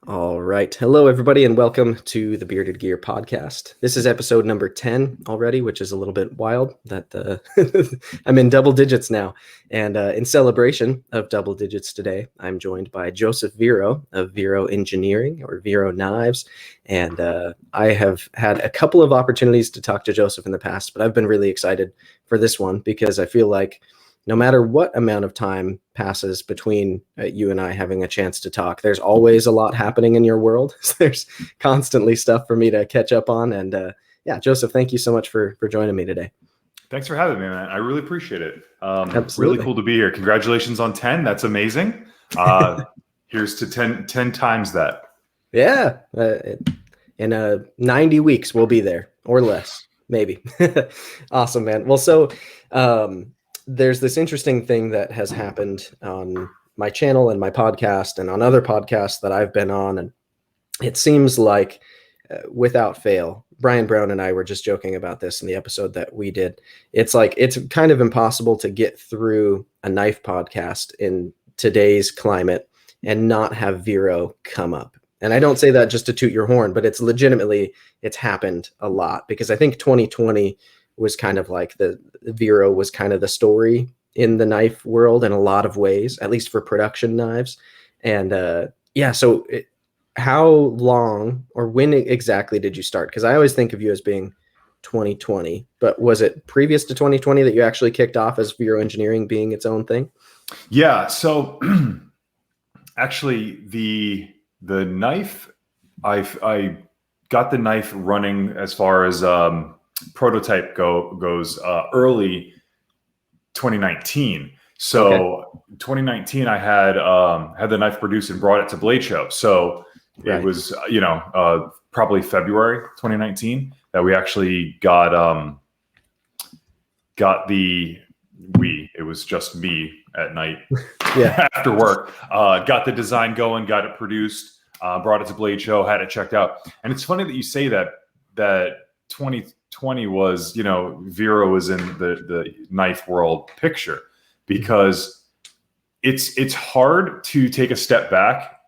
All right. Hello, everybody, and welcome to the Bearded Gear podcast. This is episode number 10 already, which is a little bit wild that I'm in double digits now. And in celebration of double digits today, I'm joined by Joseph Vero of Vero Engineering or Vero Knives. And I have had a couple of opportunities to talk to Joseph in the past, but I've been really excited for this one because I feel like no matter what amount of time passes between you and I having a chance to talk, there's always a lot happening in your world. So there's constantly stuff for me to catch up on. And yeah, Joseph, thank you so much for joining me today. Thanks for having me, man. I really appreciate it. Absolutely. Really cool to be here. Congratulations on 10. That's amazing. Here's to 10 times that. Yeah. In 90 weeks, we'll be there or less, maybe. Awesome, man. Well, so there's this interesting thing that has happened on my channel and my podcast and on other podcasts that I've been on. And it seems like without fail, Brian Brown and I were just joking about this in the episode that we did. It's like, it's kind of impossible to get through a knife podcast in today's climate and not have Vero come up. And I don't say that just to toot your horn, but it's legitimately, it's happened a lot because I think 2020 was kind of like the Vero was kind of the story in the knife world in a lot of ways, at least for production knives. And yeah, so how long or when exactly did you start? Because I always think of you as being 2020, but was it previous to 2020 that you actually kicked off as Vero Engineering being its own thing? Yeah. So actually the knife, I got the knife running as far as prototype goes early 2019. So 2019 I had the knife produced and brought it to Blade Show. So it was probably February 2019 that we actually got it was just me at night after work, got the design going, got it produced, brought it to Blade Show, had it checked out. And it's funny that you say that 2020 was, Vero was in the knife world picture because it's hard to take a step back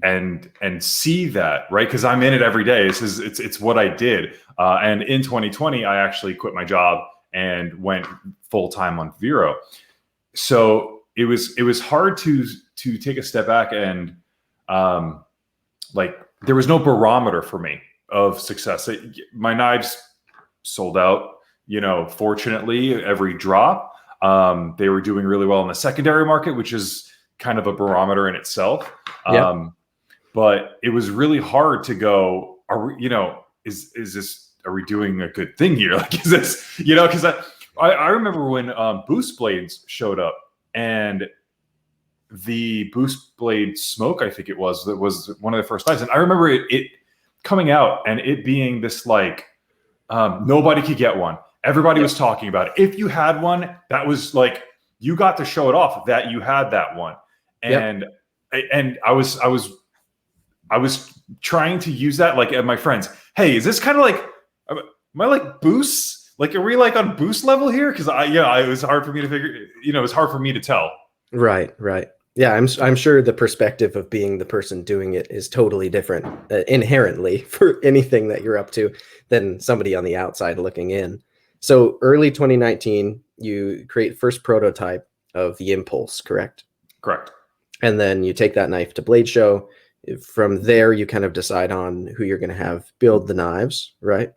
and see that, right? Because I'm in it every day. It's what I did. And in 2020, I actually quit my job and went full time on Vero. So it was hard to take a step back and there was no barometer for me of success. My knives sold out, fortunately, every drop. They were doing really well in the secondary market, which is kind of a barometer in itself. But it was really hard to go, are we doing a good thing here? Like, is this, because I remember when Boost Blades showed up and the Boost Blade Smoke, I think it was, that was one of the first knives. And I remember it coming out and it being this like, nobody could get one. Everybody was talking about it. If you had one, that was like, you got to show it off that you had that one. And I was trying to use that like at my friends. Hey, is this kind of like, am I like Boost? Like, are we like on Boost level here? Because it was hard for me to figure, it was hard for me to tell. Right. Yeah, I'm sure the perspective of being the person doing it is totally different inherently for anything that you're up to than somebody on the outside looking in. So early 2019, you create first prototype of the Impulse, correct? Correct. And then you take that knife to Blade Show. From there, you kind of decide on who you're going to have build the knives, right?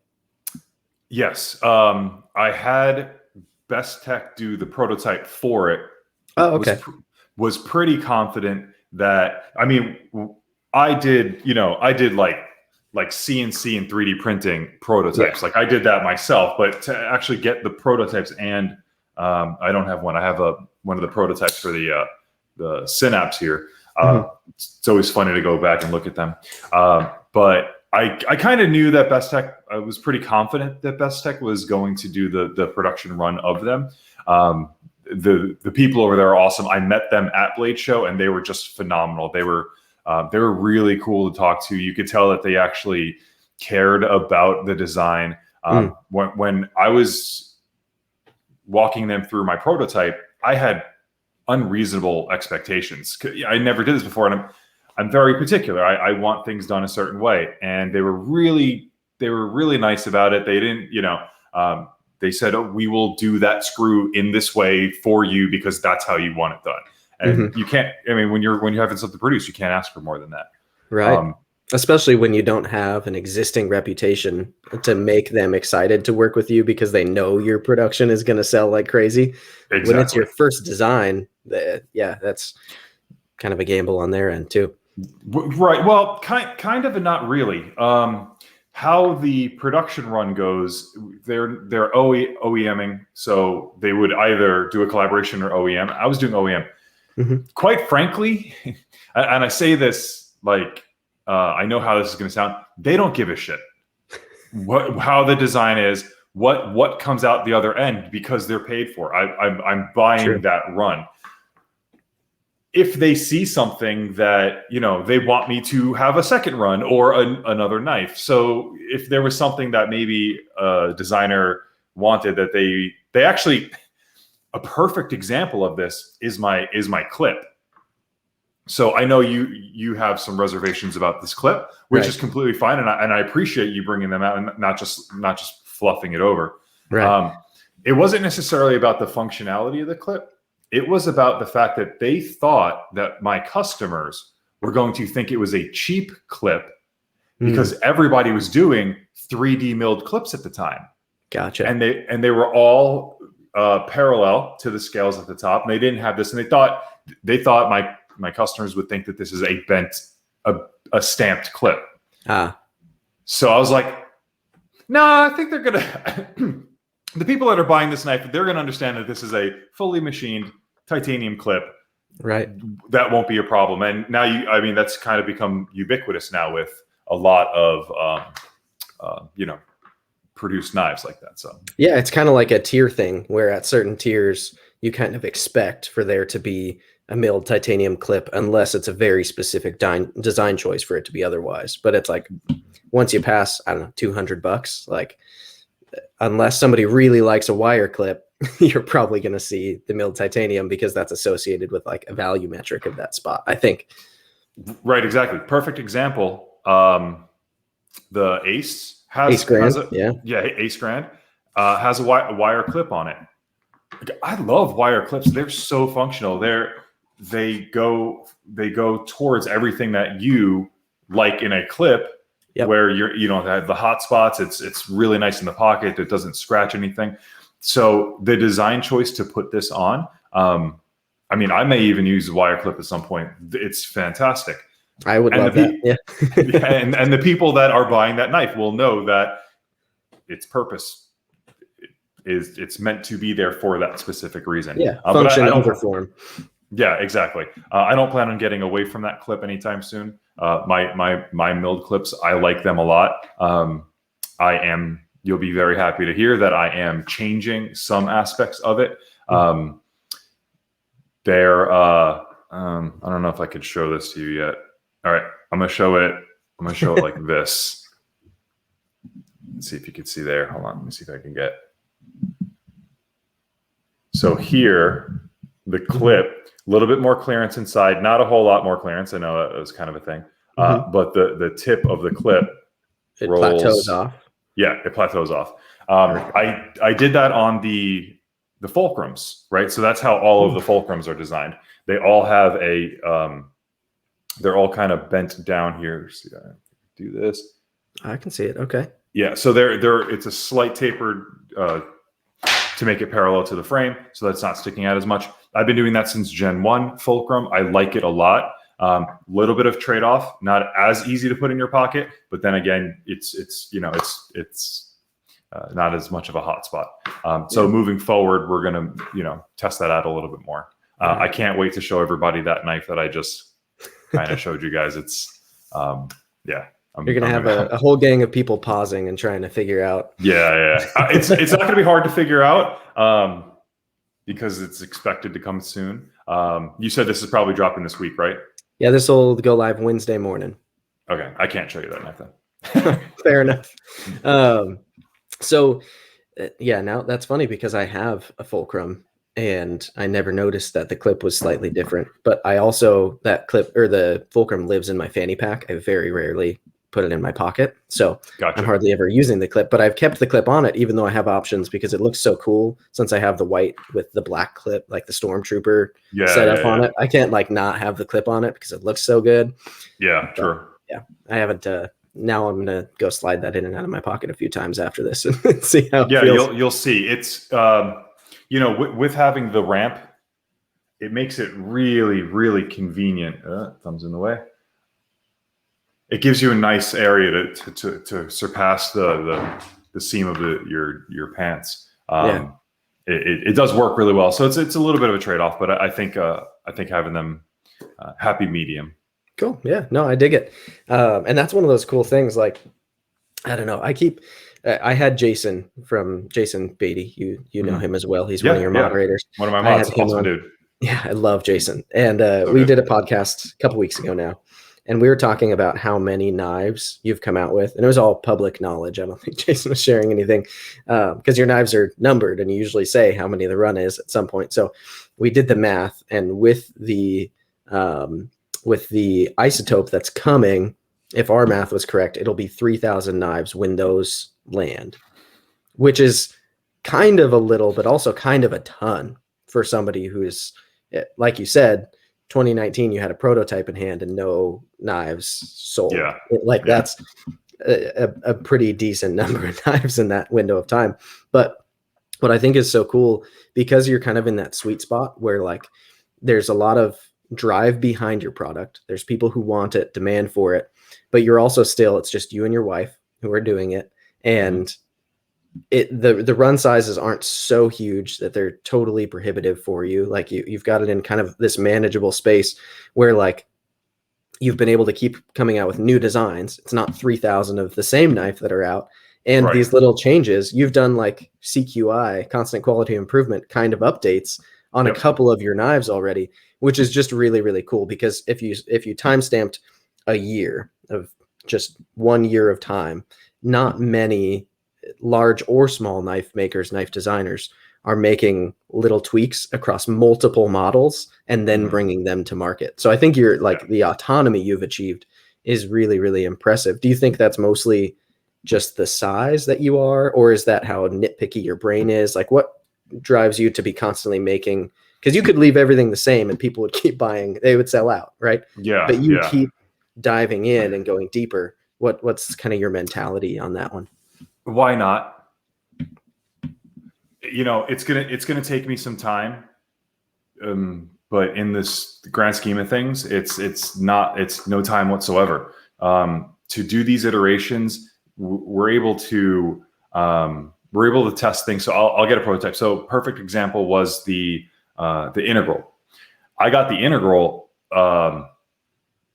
Yes. I had Best Tech do the prototype for it. Oh, okay. Was pretty confident that, I did like CNC and 3D printing prototypes. Like I did that myself, but to actually get the prototypes and I don't have one. I have one of the prototypes for the Synapse here. It's always funny to go back and look at them. But I kind of knew that Best Tech, I was pretty confident that Best Tech was going to do the production run of them. The people over there are awesome. I met them at Blade Show and they were just phenomenal. They were really cool to talk to. You could tell that they actually cared about the design. When I was walking them through my prototype, I had unreasonable expectations. I never did this before. And I'm very particular. I want things done a certain way, and they were really nice about it. They didn't, they said, "Oh, we will do that screw in this way for you because that's how you want it done." And you can't. I mean, when you're having something produced, you can't ask for more than that, right? Especially when you don't have an existing reputation to make them excited to work with you because they know your production is going to sell like crazy. Exactly. When it's your first design, that's kind of a gamble on their end too. Right. Well, kind of, and not really. How the production run goes, they're OEMing, so they would either do a collaboration or OEM. I was doing OEM. Quite frankly, and I say this like I know how this is going to sound. They don't give a shit how the design is, what comes out the other end, because they're paid for. I'm buying that run. If they see something that, they want me to have a second run or another knife. So if there was something that maybe a designer wanted that they actually, a perfect example of this is my clip. So I know you have some reservations about this clip, which is completely fine. And I appreciate you bringing them out and not just fluffing it over. Right. It wasn't necessarily about the functionality of the clip. It was about the fact that they thought that my customers were going to think it was a cheap clip because everybody was doing 3D milled clips at the time. Gotcha. And they were all parallel to the scales at the top. And they didn't have this. And they thought my customers would think that this is a stamped clip. So I was like, no, I think they're gonna the people that are buying this knife, they're gonna understand that this is a fully machined titanium clip. Right. That won't be a problem. And now that's kind of become ubiquitous now with a lot of produced knives like that. So yeah, it's kind of like a tier thing where at certain tiers you kind of expect for there to be a milled titanium clip unless it's a very specific design choice for it to be otherwise. But it's like once you pass, I don't know, $200, like unless somebody really likes a wire clip, you're probably going to see the milled titanium because that's associated with like a value metric of that spot, I think. Right, exactly. Perfect example. The Ace Ace Grand, Ace Grand has a wire clip on it. I love wire clips. They're so functional. They go towards everything that you like in a clip. Yep. Where the hot spots, it's really nice in the pocket. It doesn't scratch anything. So the design choice to put this on, I may even use a wire clip at some point. It's fantastic. I would love that. Yeah. and the people that are buying that knife will know that its purpose it's meant to be there for that specific reason. Yeah, function over form. Yeah, exactly. I don't plan on getting away from that clip anytime soon. My milled clips, I like them a lot. You'll be very happy to hear that I am changing some aspects of it. I don't know if I could show this to you yet. All right, I'm gonna show it like this. Let's see if you can see there. Hold on, let me see if I can get. So here, the clip, a little bit more clearance inside, not a whole lot more clearance. I know that was kind of a thing, but the tip of the clip plateaus off. Yeah, it plateaus off. I did that on the fulcrums, right? So that's how all of the fulcrums are designed. They all have they're all kind of bent down here. See, I do this. I can see it. Okay. Yeah, so it's a slight tapered to make it parallel to the frame, so that's not sticking out as much. I've been doing that since Gen 1 fulcrum. I like it a lot. Little bit of trade-off, not as easy to put in your pocket, but then again, it's not as much of a hot spot. So moving forward, we're gonna test that out a little bit more. I can't wait to show everybody that knife that I just kind of showed you guys. It's You're gonna have a whole gang of people pausing and trying to figure out. Yeah. It's not gonna be hard to figure out because it's expected to come soon. You said this is probably dropping this week, right? Yeah, this will go live Wednesday morning. Okay, I can't show you that knife then. Fair enough. So now that's funny because I have a fulcrum and I never noticed that the clip was slightly different. But I also, that clip or the fulcrum lives in my fanny pack. I very rarely put it in my pocket. So I'm Gotcha. hardly ever using the clip, but I've kept the clip on it, even though I have options, because it looks so cool since I have the white with the black clip, like the Stormtrooper Yeah, setup yeah, on yeah. it. I can't like not have the clip on it because it looks so good. Yeah, But true. yeah, I haven't, now I'm going to go slide that in and out of my pocket a few times after this and see how it Yeah, feels. you'll see. It's you know, with having the ramp, it makes it really, really convenient. Thumbs in the way. It gives you a nice area to surpass the seam of your pants. Yeah. It does work really well. So it's a little bit of a trade off, but I think having them happy medium. Cool. Yeah. No, I dig it. And that's one of those cool things. Like, I don't know. I had Jason from Jason Beatty. You know him as well. He's one of your Yeah. moderators. One of my I had mods. him Awesome on. dude. Yeah, I love Jason. And So we good. did a podcast a couple weeks ago now, and we were talking about how many knives you've come out with. And it was all public knowledge. I don't think Jason was sharing anything because your knives are numbered and you usually say how many the run is at some point. So we did the math, and with the isotope that's coming, if our math was correct, it'll be 3,000 knives when those land, which is kind of a little, but also kind of a ton for somebody who's, like you said, 2019, you had a prototype in hand and no knives sold. Yeah. That's a pretty decent number of knives in that window of time. But what I think is so cool, because you're kind of in that sweet spot where like there's a lot of drive behind your product. There's people who want it, demand for it, but you're also still, it's just you and your wife who are doing it. And the run sizes aren't so huge that they're totally prohibitive for you. Like you've got it in kind of this manageable space where like you've been able to keep coming out with new designs. It's not 3,000 of the same knife that are out. And these little changes, you've done like CQI, constant quality improvement kind of updates on a couple of your knives already, which is just really, really cool. Because if you timestamped a year of just 1 year of time, not many large or small knife makers, knife designers are making little tweaks across multiple models and then bringing them to market. So I think you're like the autonomy you've achieved is really, really impressive. Do you think that's mostly just the size that you are, or is that how nitpicky your brain is? Like what drives you to be constantly making, because you could leave everything the same and people would keep buying, they would sell out, right? Yeah. But you keep diving in and going deeper. What's kind of your mentality on that one? Why not? You know, it's gonna take me some time, but in this grand scheme of things, it's no time whatsoever. To do these iterations, we're able to test things. So I'll get a prototype. So perfect example was the integral. I got the integral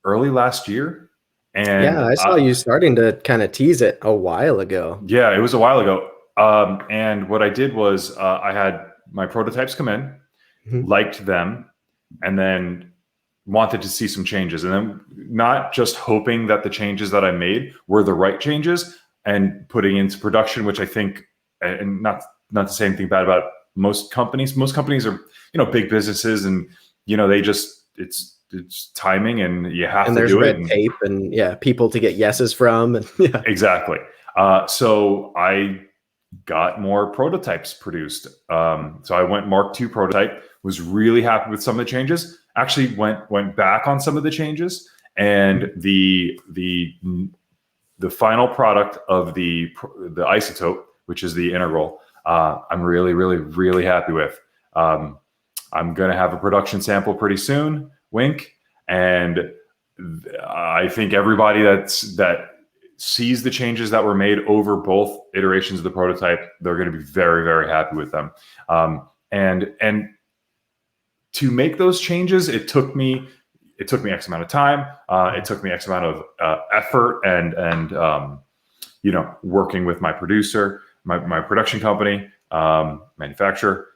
early last year. And yeah, I saw you starting to kind of tease it a while ago. Yeah, it was a while ago. And what I did was I had my prototypes come in, liked them, and then wanted to see some changes. And then not just hoping that the changes that I made were the right changes and putting into production, which I think, and not to say anything bad about most companies. Most companies are, big businesses, and, they just, it's timing, and you have to do it. And there's red tape and people to get yeses from. And Exactly. So I got more prototypes produced. So I went Mark II prototype, was really happy with some of the changes, actually went back on some of the changes, and the final product of the isotope, which is the integral, I'm really, really, really happy with. I'm going to have a production sample pretty soon. Wink. And I think everybody that sees the changes that were made over both iterations of the prototype, they're going to be very, very happy with them. And to make those changes, it took me X amount of time. It took me X amount of effort and working with my producer, my production company, manufacturer.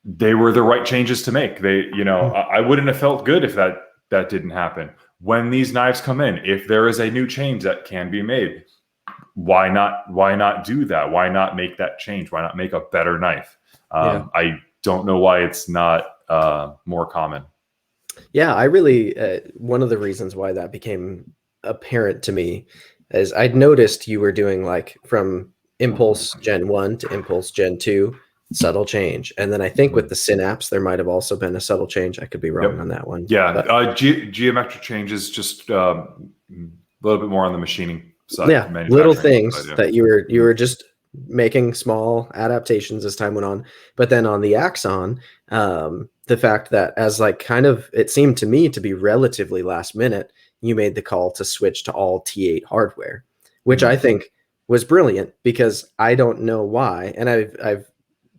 They were the right changes to make. I wouldn't have felt good if that didn't happen. When these knives come in, if there is a new change that can be made, why not do that? Why not make that change? Why not make a better knife? Yeah. I don't know why it's not more common. Yeah, I really, one of the reasons why that became apparent to me is I'd noticed you were doing like from Impulse Gen 1 to Impulse Gen 2, subtle change. And then I think with the Synapse, there might have also been a subtle change. I could be wrong Yep. on that one. Yeah. But Geometric changes, just a little bit more on the machining side, yeah, little manufacturing things side. Yeah. that you were just making small adaptations as time went on. But then on the Axon, the fact that as like kind of it seemed to me to be relatively last minute, you made the call to switch to all T8 hardware, which I think was brilliant because I don't know why. And I've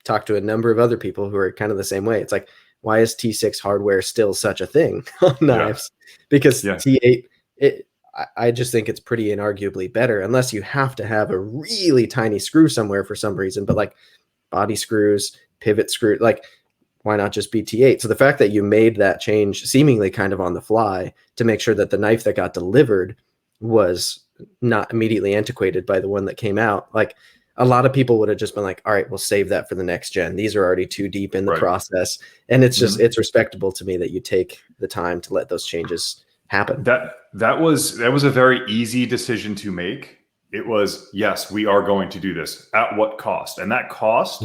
talked to a number of other people who are kind of the same way. It's like, why is T6 hardware still such a thing on knives? Because Yeah. T8, I just think it's pretty inarguably better, unless you have to have a really tiny screw somewhere for some reason. But like body screws, pivot screw, like why not just be T8? So the fact that you made that change seemingly kind of on the fly to make sure that the knife that got delivered was not immediately antiquated by the one that came out, like a lot of people would have just been like, all right, we'll save that for the next gen. These are already too deep in the process. And it's just, it's respectable to me that you take the time to let those changes happen. That was a very easy decision to make. It was, yes, we are going to do this. At what cost? And that cost,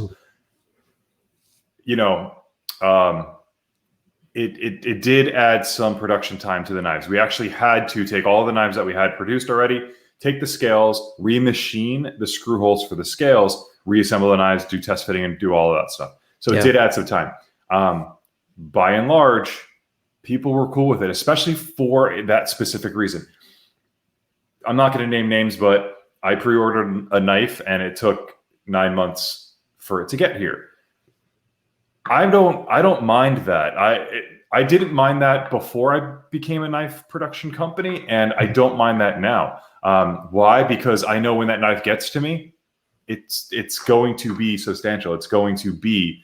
it did add some production time to the knives. We actually had to take all the knives that we had produced already, take the scales, remachine the screw holes for the scales, reassemble the knives, do test fitting, and do all of that stuff. So it did add some time. By and large, people were cool with it, especially for that specific reason. I'm not going to name names, but I pre-ordered a knife and it took 9 months for it to get here. I don't mind that. I didn't mind that before I became a knife production company, and I don't mind that now. Why? Because I know when that knife gets to me, it's going to be substantial. It's going to be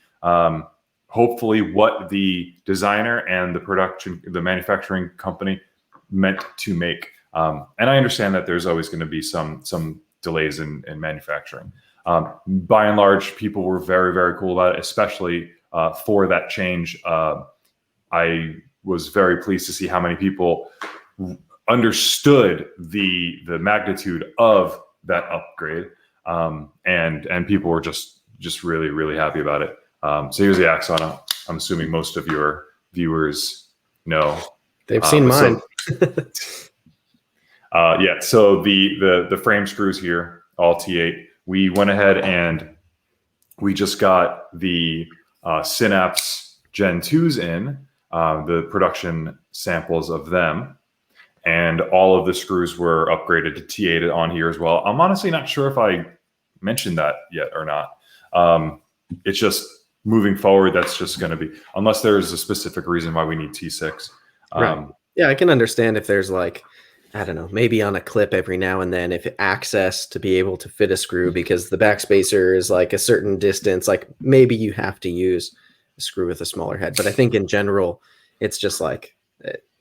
hopefully what the designer and the manufacturing company meant to make. And I understand that there's always going to be some delays in manufacturing. By and large, people were very, very cool about it, especially for that change. I was very pleased to see how many people understood the magnitude of that upgrade. And people were just really, really happy about it. So here's the Axon. I'm assuming most of your viewers know. They've seen mine. Yeah. So the frame screws here, all T8. We went ahead and we just got the Synapse Gen 2s in, the production samples of them. And all of the screws were upgraded to T8 on here as well. I'm honestly not sure if I mentioned that yet or not. It's just moving forward, that's just going to be, unless there's a specific reason why we need T6. Right. Yeah, I can understand if there's like, I don't know, maybe on a clip every now and then, if access to be able to fit a screw because the backspacer is like a certain distance, like maybe you have to use a screw with a smaller head. But I think in general, it's just like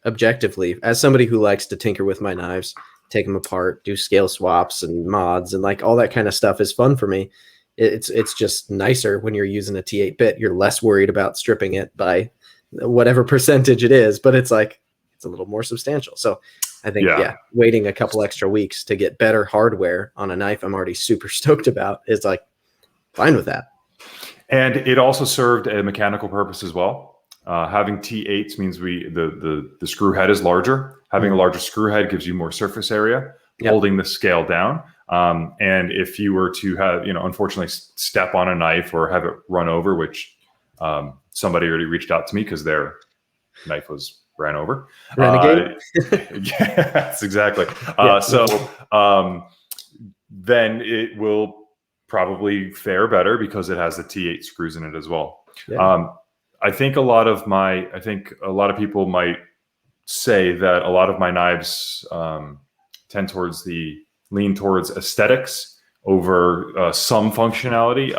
objectively, as somebody who likes to tinker with my knives, take them apart, do scale swaps and mods and like all that kind of stuff is fun for me. It's just nicer when you're using a T8 bit. You're less worried about stripping it by whatever percentage it is, but it's like it's a little more substantial. So I think waiting a couple extra weeks to get better hardware on a knife I'm already super stoked about is like fine with that. And it also served a mechanical purpose as well. Having T8s means the screw head is larger. Having a larger screw head gives you more surface area, holding the scale down. And if you were to have, unfortunately step on a knife or have it run over, which somebody already reached out to me because their knife was ran over. Renegade? Yes, exactly. Then it will probably fare better because it has the T8 screws in it as well. Yeah. I think a lot of people might say that a lot of my knives lean towards aesthetics over some functionality.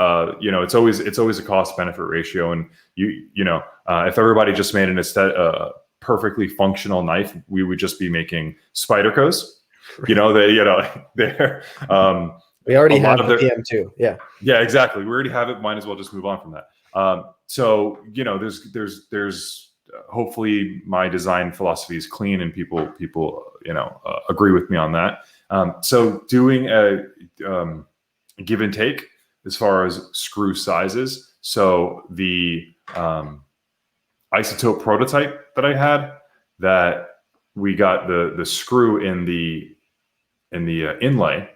It's always a cost benefit ratio, and if everybody just made an perfectly functional knife, we would just be making Spydercos. We already have the PM2. Yeah. Yeah, exactly. We already have it. Might as well just move on from that. So there's hopefully my design philosophy is clean and people agree with me on that. So doing a give and take as far as screw sizes. So the isotope prototype that I had, that we got the screw in the inlay.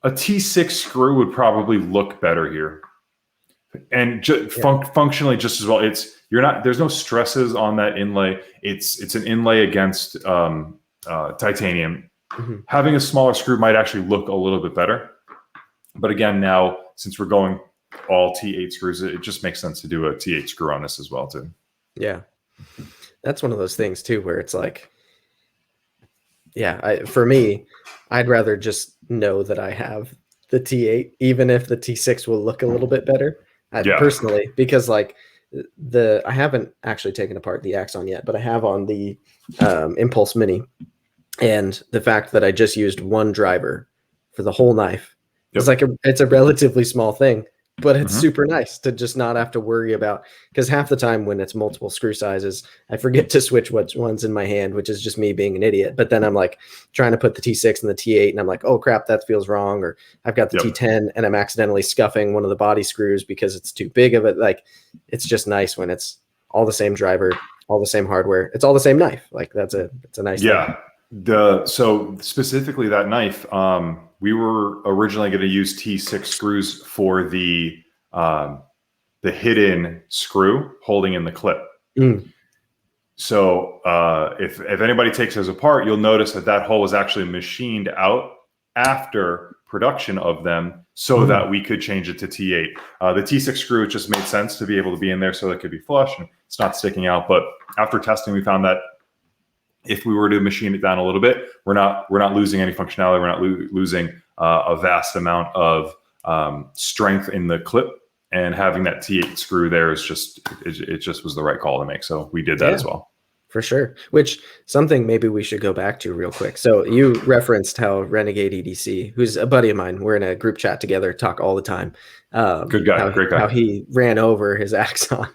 A T6 screw would probably look better here, and functionally just as well. There's no stresses on that inlay. It's an inlay against titanium. Mm-hmm. Having a smaller screw might actually look a little bit better. But again, now since we're going all T8 screws, it just makes sense to do a T8 screw on this as well too. Yeah, that's one of those things too, where it's like, for me, I'd rather just know that I have the T8, even if the T6 will look a little bit better. Personally, because like I haven't actually taken apart the Axon yet, but I have on the Impulse Mini, and the fact that I just used one driver for the whole knife. It's like it's a relatively small thing, but it's super nice to just not have to worry about, because half the time when it's multiple screw sizes, I forget to switch which one's in my hand, which is just me being an idiot. But then I'm like trying to put the T6 and the T8 and I'm like, oh crap, that feels wrong. Or I've got the T10 and I'm accidentally scuffing one of the body screws because it's too big of it. Like, it's just nice when it's all the same driver, all the same hardware. It's all the same knife. Like it's a nice thing. So specifically that knife, we were originally going to use T6 screws for the hidden screw holding in the clip. So if anybody takes those apart, you'll notice that hole was actually machined out after production of them so that we could change it to T8. The T6 screw, it just made sense to be able to be in there so that it could be flush and it's not sticking out. But after testing, we found that if we were to machine it down a little bit, we're not losing any functionality. We're not losing a vast amount of strength in the clip, and having that T8 screw there is it just was the right call to make. So we did that as well. For sure. Which something maybe we should go back to real quick. So you referenced how Renegade EDC, who's a buddy of mine, we're in a group chat together, talk all the time. Good guy, great guy. How he ran over his Axon.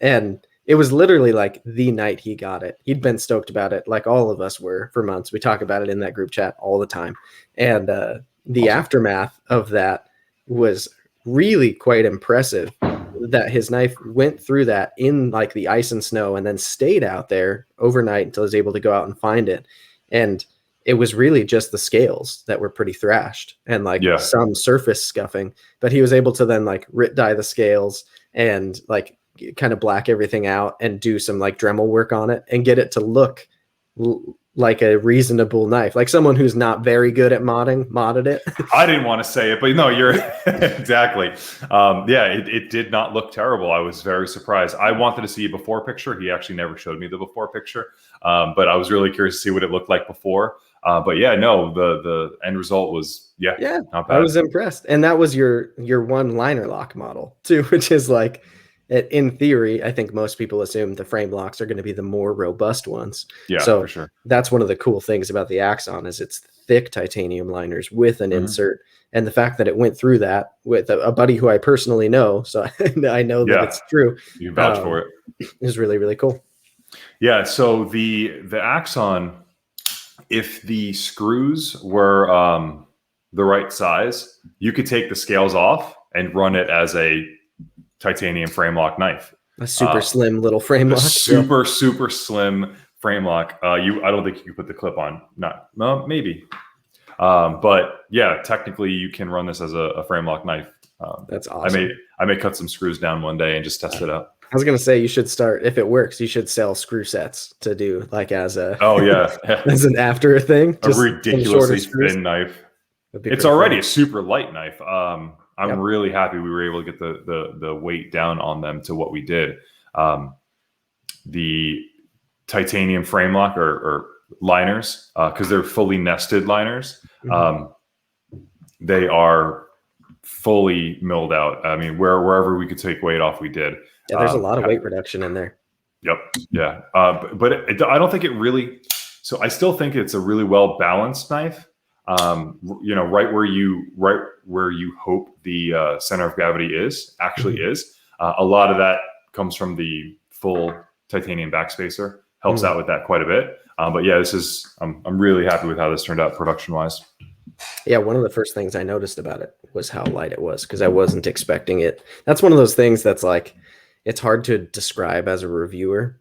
And it was literally like the night he got it. He'd been stoked about it, like all of us were for months. We talk about it in that group chat all the time. And the aftermath of that was really quite impressive, that his knife went through that in like the ice and snow and then stayed out there overnight until he was able to go out and find it. And it was really just the scales that were pretty thrashed and like some surface scuffing, but he was able to then like dye the scales and like kind of black everything out and do some like Dremel work on it and get it to look like a reasonable knife. Like someone who's not very good at modded it. I didn't want to say it, but no, you're exactly. It did not look terrible. I was very surprised. I wanted to see a before picture. He actually never showed me the before picture, but I was really curious to see what it looked like before. But yeah, no, the end result was not bad. I was impressed. And that was your one liner lock model too, which is like, in theory, I think most people assume the frame locks are going to be the more robust ones. Yeah, so for sure. That's one of the cool things about the Axon is it's thick titanium liners with an insert. And the fact that it went through that with a buddy who I personally know, so I know that it's true. You can vouch for it. Is really, really cool. Yeah, so the Axon, if the screws were the right size, you could take the scales off and run it as a titanium frame lock knife. A super slim little frame lock. Super slim frame lock. I don't think you could put the clip on. Maybe. But yeah, technically you can run this as a frame lock knife. That's awesome. I may cut some screws down one day and just test it out. I was gonna say you should start, if it works, you should sell screw sets to do like as a as an after thing. A ridiculously thin knife. It's already a super light knife. I'm really happy we were able to get the weight down on them to what we did. The titanium frame lock or liners, because they're fully nested liners, they are fully milled out. I mean, wherever we could take weight off, we did. Yeah, there's a lot of weight reduction in there. Yep. Yeah. But I don't think it really. So I still think it's a really well balanced knife. right where you hope the center of gravity actually is. A lot of that comes from the full titanium backspacer. Helps out with that quite a bit. But yeah, I'm really happy with how this turned out production wise. Yeah, one of the first things I noticed about it was how light it was, because I wasn't expecting it. That's one of those things that's like, it's hard to describe as a reviewer.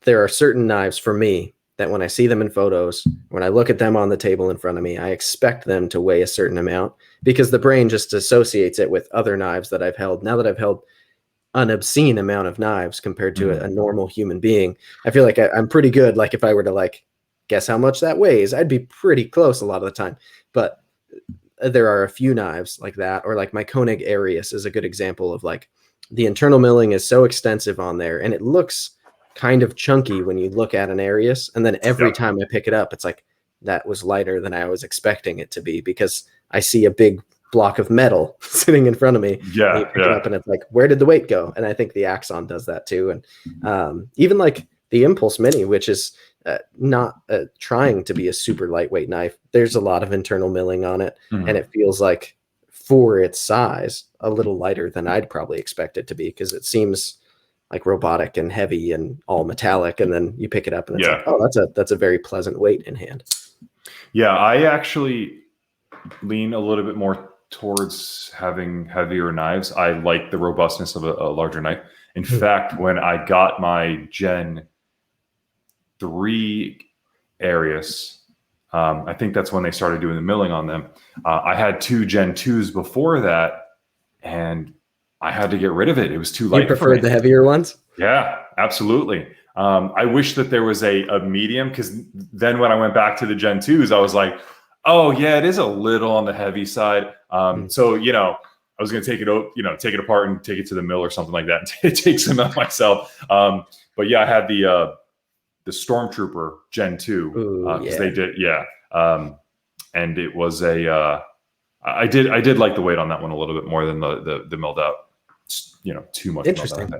There are certain knives for me that when I see them in photos, when I look at them on the table in front of me, I expect them to weigh a certain amount, because the brain just associates it with other knives that I've held. Now that I've held an obscene amount of knives compared to a normal human being, I feel like I'm pretty good. Like if I were to like guess how much that weighs, I'd be pretty close a lot of the time. But there are a few knives like that, or like my Koenig Arius is a good example of like the internal milling is so extensive on there, and it looks kind of chunky when you look at an Arius, and then every time I pick it up, it's like that was lighter than I was expecting it to be, because I see a big block of metal sitting in front of me. Yeah, and you pick it up and it's like, where did the weight go? And I think the Axon does that too. And even like the Impulse Mini, which is not trying to be a super lightweight knife, there's a lot of internal milling on it, and it feels like for its size a little lighter than I'd probably expect it to be, because it seems like robotic and heavy and all metallic, and then you pick it up and it's like, oh, that's a very pleasant weight in hand. Yeah, I actually lean a little bit more towards having heavier knives. I like the robustness of a larger knife. In fact, when I got my Gen 3 Arius, I think that's when they started doing the milling on them. I had 2 Gen 2s before that, and I had to get rid of it. It was too light. You preferred the heavier ones? Yeah, absolutely. I wish that there was a medium, because then when I went back to the Gen 2s, I was like, oh yeah, it is a little on the heavy side. So, I was going to take it apart and take it to the mill or something like that and take some out myself. But yeah, I had the Stormtrooper Gen 2 because they did. Yeah. And it was I did like the weight on that one a little bit more than the milled out, too much. Interesting.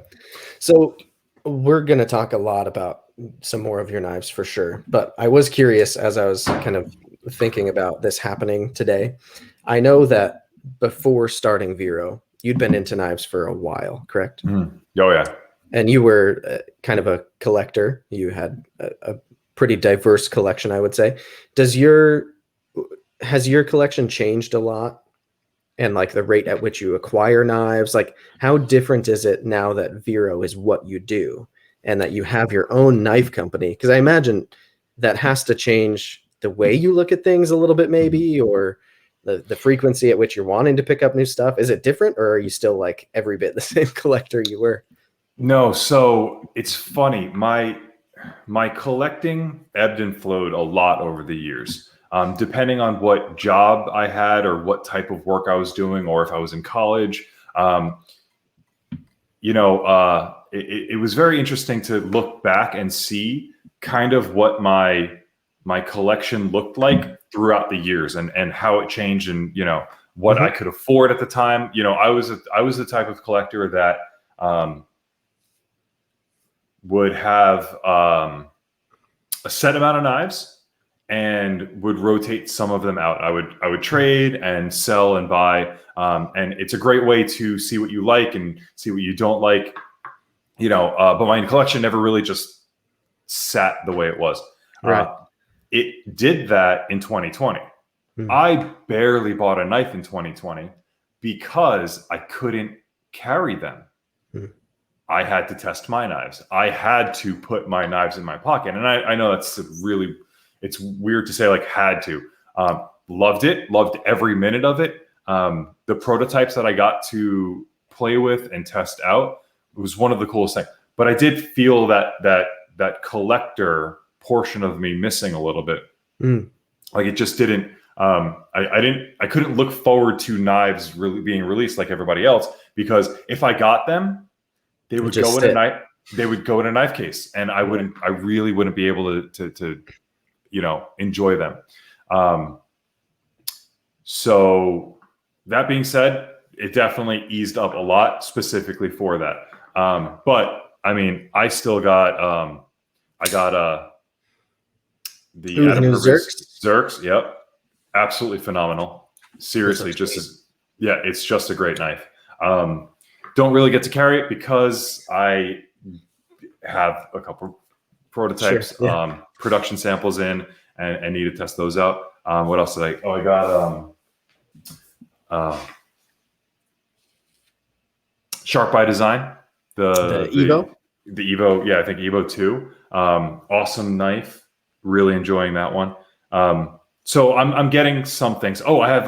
So we're going to talk a lot about some more of your knives for sure. But I was curious, as I was kind of thinking about this happening today. I know that before starting Vero, you'd been into knives for a while, correct? Oh yeah. And you were kind of a collector. You had a pretty diverse collection, I would say. Has your collection changed a lot? And like the rate at which you acquire knives, like how different is it now that Vero is what you do and that you have your own knife company? Because I imagine that has to change the way you look at things a little bit, maybe, or the frequency at which you're wanting to pick up new stuff. Is it different, or are you still like every bit the same collector you were? No, so it's funny. My collecting ebbed and flowed a lot over the years, depending on what job I had or what type of work I was doing, or if I was in college. It was very interesting to look back and see kind of what my collection looked like throughout the years, and how it changed, and what I could afford at the time. I was the type of collector that would have a set amount of knives and would rotate some of them out. I would trade and sell and buy, and it's a great way to see what you like and see what you don't like. But my collection never really just sat the way it was. Right. It did that in 2020. I barely bought a knife in 2020 because I couldn't carry them. I had to test my knives. I had to put my knives in my pocket. And I know it's weird to say like had to. Loved it, loved every minute of it. The prototypes that I got to play with and test out, it was one of the coolest things. But I did feel that collector portion of me missing a little bit. Like it just didn't. I couldn't look forward to knives really being released like everybody else, because if I got them, they would go in a knife. They would go in a knife case, and I really wouldn't be able to enjoy them. So that being said, it definitely eased up a lot specifically for that. But I mean, I still got the new Zerks. Zerks. Yep. absolutely phenomenal. Seriously, Sweet. it's just a great knife. Don't really get to carry it because I have a couple prototypes, Sure. Yeah. production samples in, and need to test those out. What else did I? Oh, I got Sharp by Design, The Evo. the Evo. Yeah, I think Evo 2. Awesome knife. Really enjoying that one. So I'm getting some things. Oh, I have.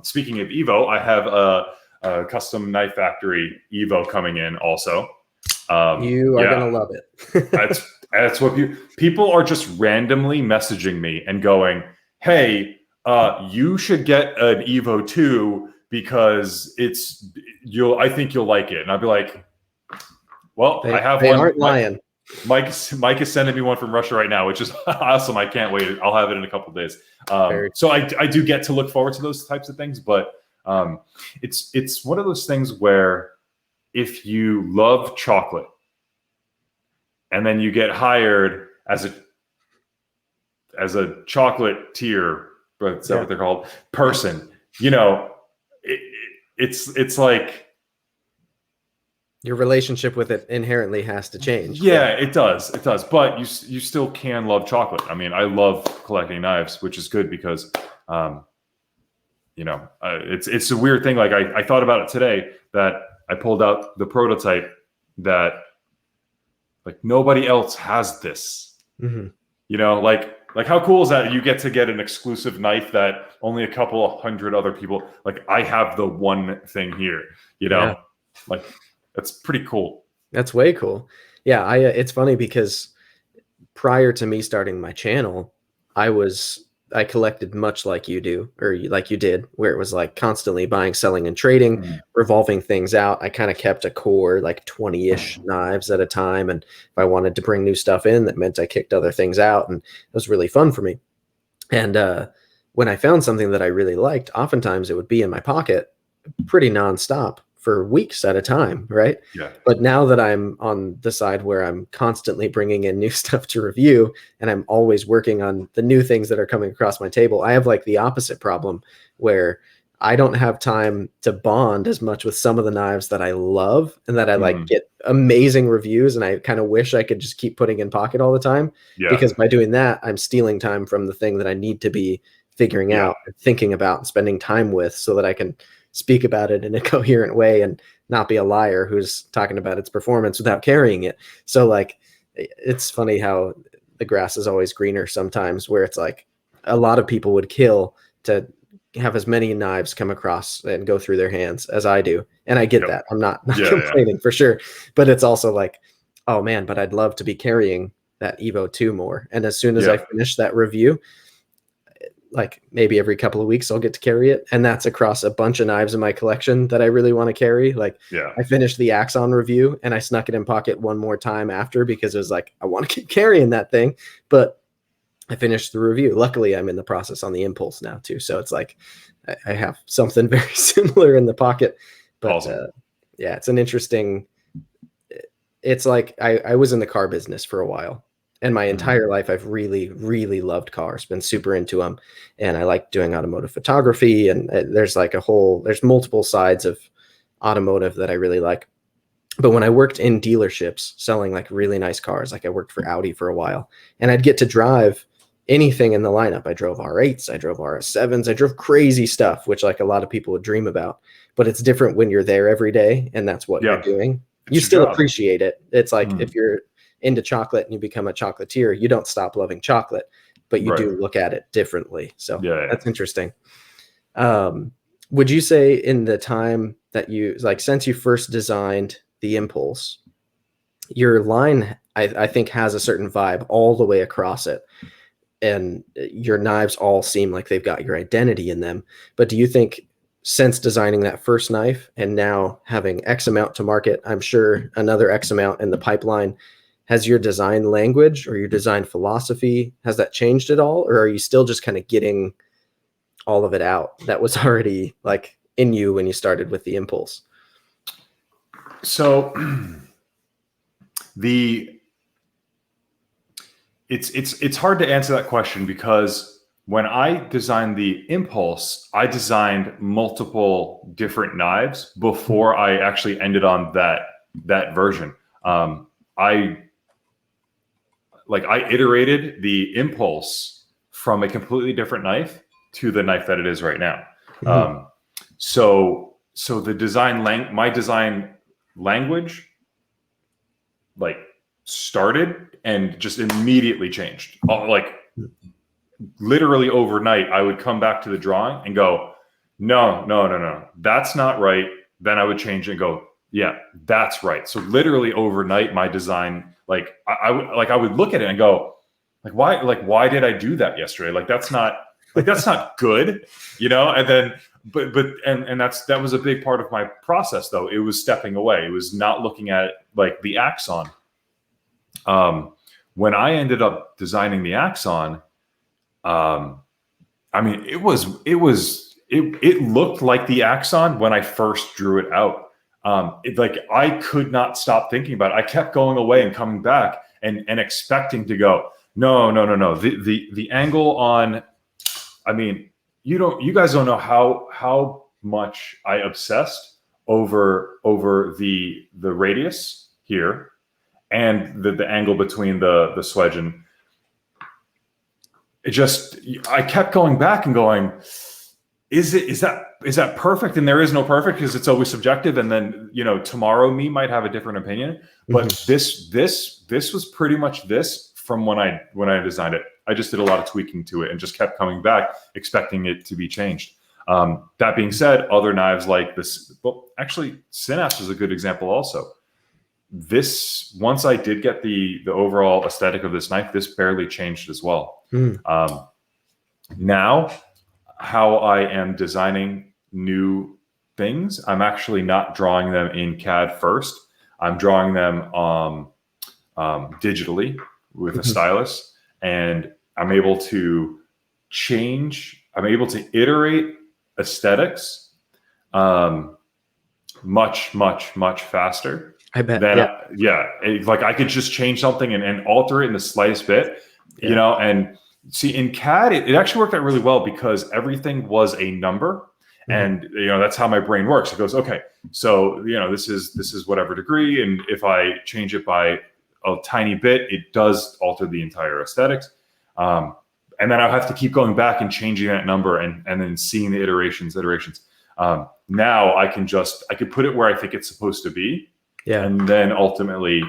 Speaking of Evo, I have a custom knife factory Evo coming in also. You are gonna love it. That's what people are just randomly messaging me and going, "Hey, you should get an Evo 2 because I think you'll like it." And I'd be like, "Well, I have They one." aren't lying. Mike is sending me one from Russia right now, which is awesome. I can't wait. I'll have it in a couple of days. So I do get to look forward to those types of things, but it's one of those things where if you love chocolate and then you get hired as a chocolatier, but is that what they're called? Person, it's like your relationship with it inherently has to change. Yeah, it does. It does. But you still can love chocolate. I mean, I love collecting knives, which is good because, it's a weird thing. Like I thought about it today that I pulled out the prototype that like nobody else has this. Mm-hmm. Like how cool is that? You get to get an exclusive knife that only a couple of hundred other people, like I have the one thing here, like that's pretty cool. That's way cool. Yeah. It's funny because prior to me starting my channel, I collected much like you do, or like you did, where it was like constantly buying, selling, and trading, revolving things out. I kind of kept a core, like 20-ish knives at a time. And if I wanted to bring new stuff in, that meant I kicked other things out. And it was really fun for me. And when I found something that I really liked, oftentimes it would be in my pocket pretty nonstop for weeks at a time, right? Yeah. But now that I'm on the side where I'm constantly bringing in new stuff to review and I'm always working on the new things that are coming across my table, I have like the opposite problem where I don't have time to bond as much with some of the knives that I love and that I like get amazing reviews. And I kind of wish I could just keep putting in pocket all the time, because by doing that, I'm stealing time from the thing that I need to be figuring out and thinking about and spending time with so that I can speak about it in a coherent way and not be a liar who's talking about its performance without carrying it. So like, it's funny how the grass is always greener sometimes, where it's like a lot of people would kill to have as many knives come across and go through their hands as I do. And I get that. I'm not complaining for sure, but it's also like, oh man, but I'd love to be carrying that Evo 2 more. And as soon as I finish that review, like maybe every couple of weeks I'll get to carry it. And that's across a bunch of knives in my collection that I really want to carry. Like I finished the Axon review and I snuck it in pocket one more time after, because it was like, I want to keep carrying that thing, but I finished the review. Luckily I'm in the process on the Impulse now too. So it's like, I have something very similar in the pocket, but awesome. It's an interesting, it's like, I was in the car business for a while. And my entire life, I've really, really loved cars, been super into them. And I like doing automotive photography. And there's like there's multiple sides of automotive that I really like. But when I worked in dealerships selling like really nice cars, like I worked for Audi for a while, and I'd get to drive anything in the lineup. I drove R8s, I drove RS7s, I drove crazy stuff, which like a lot of people would dream about. But it's different when you're there every day and that's what you're doing. You still appreciate it. It's like if you're into chocolate and you become a chocolatier, you don't stop loving chocolate, but you do look at it differently. So that's interesting. Would you say in the time that you, like, since you first designed the Impulse, your line, I think has a certain vibe all the way across it, and your knives all seem like they've got your identity in them. But do you think since designing that first knife and now having X amount to market, I'm sure another X amount in the pipeline, has your design language or your design philosophy, has that changed at all? Or are you still just kind of getting all of it out that was already like in you when you started with the Impulse? So it's hard to answer that question because when I designed the Impulse, I designed multiple different knives before I actually ended on that version. I iterated the Impulse from a completely different knife to the knife that it is right now. So the my design language like started and just immediately changed. Like literally overnight, I would come back to the drawing and go, no, that's not right. Then I would change it and go, yeah, that's right. So literally overnight, my design, like I would look at it and go, why did I do that yesterday? That's not good, And then, that was a big part of my process, though. It was stepping away. It was not looking at like the Axon. When I ended up designing the Axon, I mean, it looked like the Axon when I first drew it out. I could not stop thinking about it. I kept going away and coming back and expecting to go, no. The angle on, I mean, you guys don't know how much I obsessed over the radius here and the angle between the swedge and I kept going back and going, is that perfect? And there is no perfect because it's always subjective. And then, tomorrow me might have a different opinion, but this was pretty much this from when I designed it. I just did a lot of tweaking to it and just kept coming back, expecting it to be changed. That being said, other knives like this, well, actually Synapse is a good example also. This, once I did get the overall aesthetic of this knife, this barely changed as well. Now, how I am designing new things, I'm actually not drawing them in CAD first. I'm drawing them digitally with a stylus, and I'm able to iterate aesthetics much faster. I bet. I could just change something and alter it in the slightest bit, and see in CAD, it actually worked out really well because everything was a number. And, that's how my brain works. It goes, okay, so, this is whatever degree. And if I change it by a tiny bit, it does alter the entire aesthetics. And then I'll have to keep going back and changing that number and then seeing the iterations. Now I could put it where I think it's supposed to be. Yeah. And then ultimately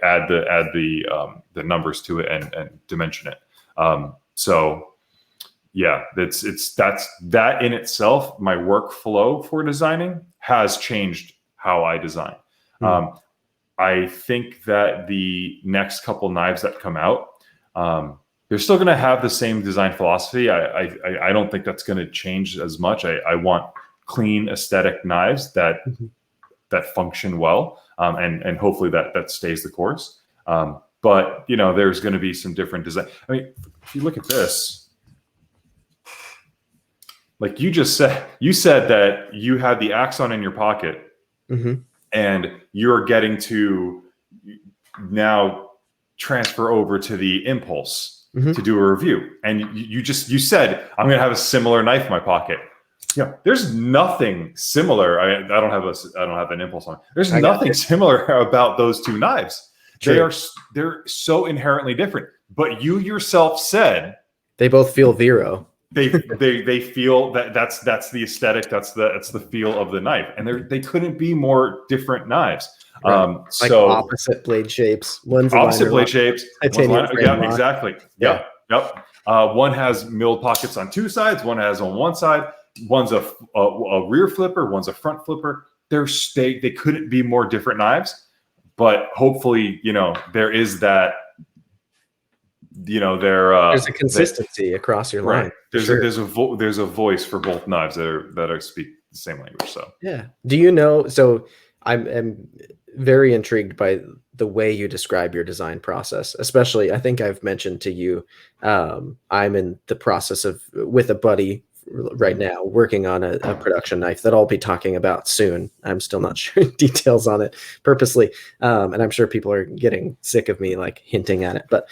add the numbers to it and dimension it. So yeah, that's that in itself. My workflow for designing has changed how I design. I think that the next couple knives that come out, they're still going to have the same design philosophy. I don't think that's going to change as much. I want clean aesthetic knives that function well, and hopefully that stays the course. But there's going to be some different design. I mean, if you look at this, like you said that you had the Axon in your pocket, and you're getting to now transfer over to the Impulse to do a review. And you said, I'm going to have a similar knife in my pocket. There's nothing similar. I don't have an Impulse on. There's nothing similar about those two knives. True. They're so inherently different. But you yourself said they both feel Vero. They feel that's the aesthetic, that's the feel of the knife, and they couldn't be more different knives. Right. So opposite blade shapes. One's opposite blade shapes. Yeah, exactly. Yep. One has milled pockets on two sides. One has on one side. One's a rear flipper. One's a front flipper. They couldn't be more different knives. But hopefully, there is that. There's a consistency across your line. Right. There's a voice for both knives that speak the same language. So yeah. Do you know? So I'm very intrigued by the way you describe your design process. Especially, I think I've mentioned to you, I'm in the process with a buddy right now working on a production knife that I'll be talking about soon. I'm still not sharing details on it purposely. And I'm sure people are getting sick of me like hinting at it, but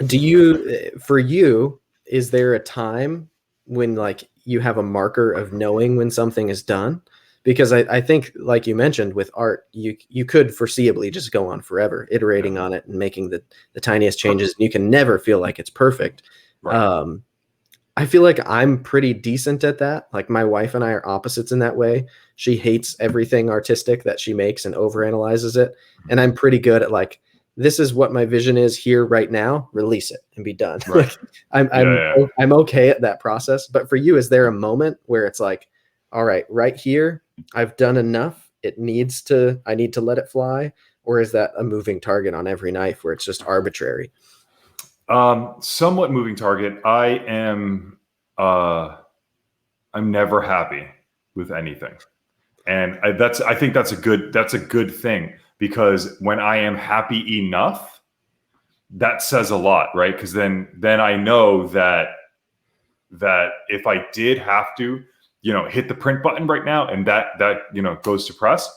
Do you, for you, is there a time when like you have a marker of knowing when something is done? Because I think, like you mentioned, with art, you could foreseeably just go on forever, iterating on it and making the tiniest changes. You can never feel like it's perfect. Right. Um, I feel like I'm pretty decent at that. Like my wife and I are opposites in that way. She hates everything artistic that she makes and overanalyzes it. And I'm pretty good at like, this is what my vision is here right now, release it and be done. Right. Like I'm Yeah. I'm Yeah. I'm okay at that process. But for you, is there a moment where it's like, all right, right here, I've done enough. I need to let it fly? Or is that a moving target on every knife where it's just arbitrary? Somewhat moving target. Uh, I'm never happy with anything. And I think that's a good thing, because when I am happy enough, that says a lot, right? Because then I know that if I did have to, hit the print button right now, and that goes to press,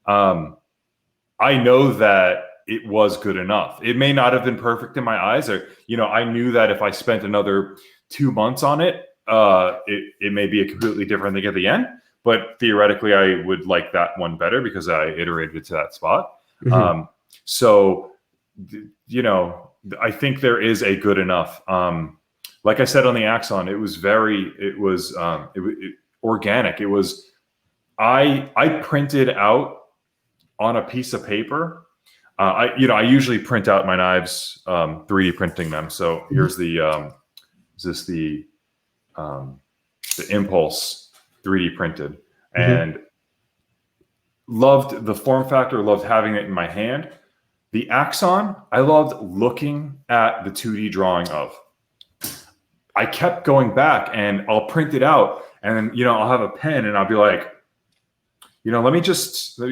I know that it was good enough. It may not have been perfect in my eyes, or I knew that if I spent another 2 months on it, it may be a completely different thing at the end. But theoretically, I would like that one better because I iterated to that spot. Mhm. So, I think there is a good enough. Like I said on the Axon, it was organic. It was I printed out on a piece of paper. I usually print out my knives, 3D printing them. So here's is this the Impulse 3D printed, Mhm. and loved the form factor, loved having it in my hand. The Axon, I loved looking at the 2D drawing of. I kept going back and I'll print it out, and then, I'll have a pen and I'll be like, let me just, no,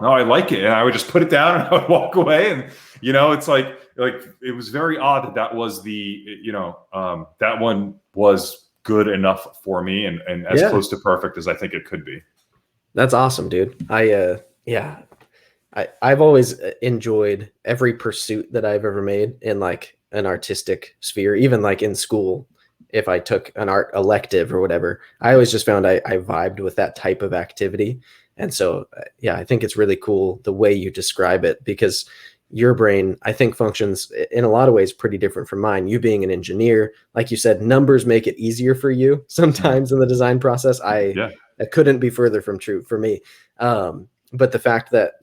I like it. And I would just put it down and I would walk away. And, it's like it was very odd that was that one was good enough for me, and as Yeah. close to perfect as I think it could be. That's awesome, dude. Yeah, I've always enjoyed every pursuit that I've ever made in like an artistic sphere, even like in school. If I took an art elective or whatever, I always just found I vibed with that type of activity. And so, yeah, I think it's really cool the way you describe it, because your brain, I think, functions in a lot of ways pretty different from mine. You being an engineer, like you said, numbers make it easier for you sometimes in the design process. Yeah. That couldn't be further from true for me. But the fact that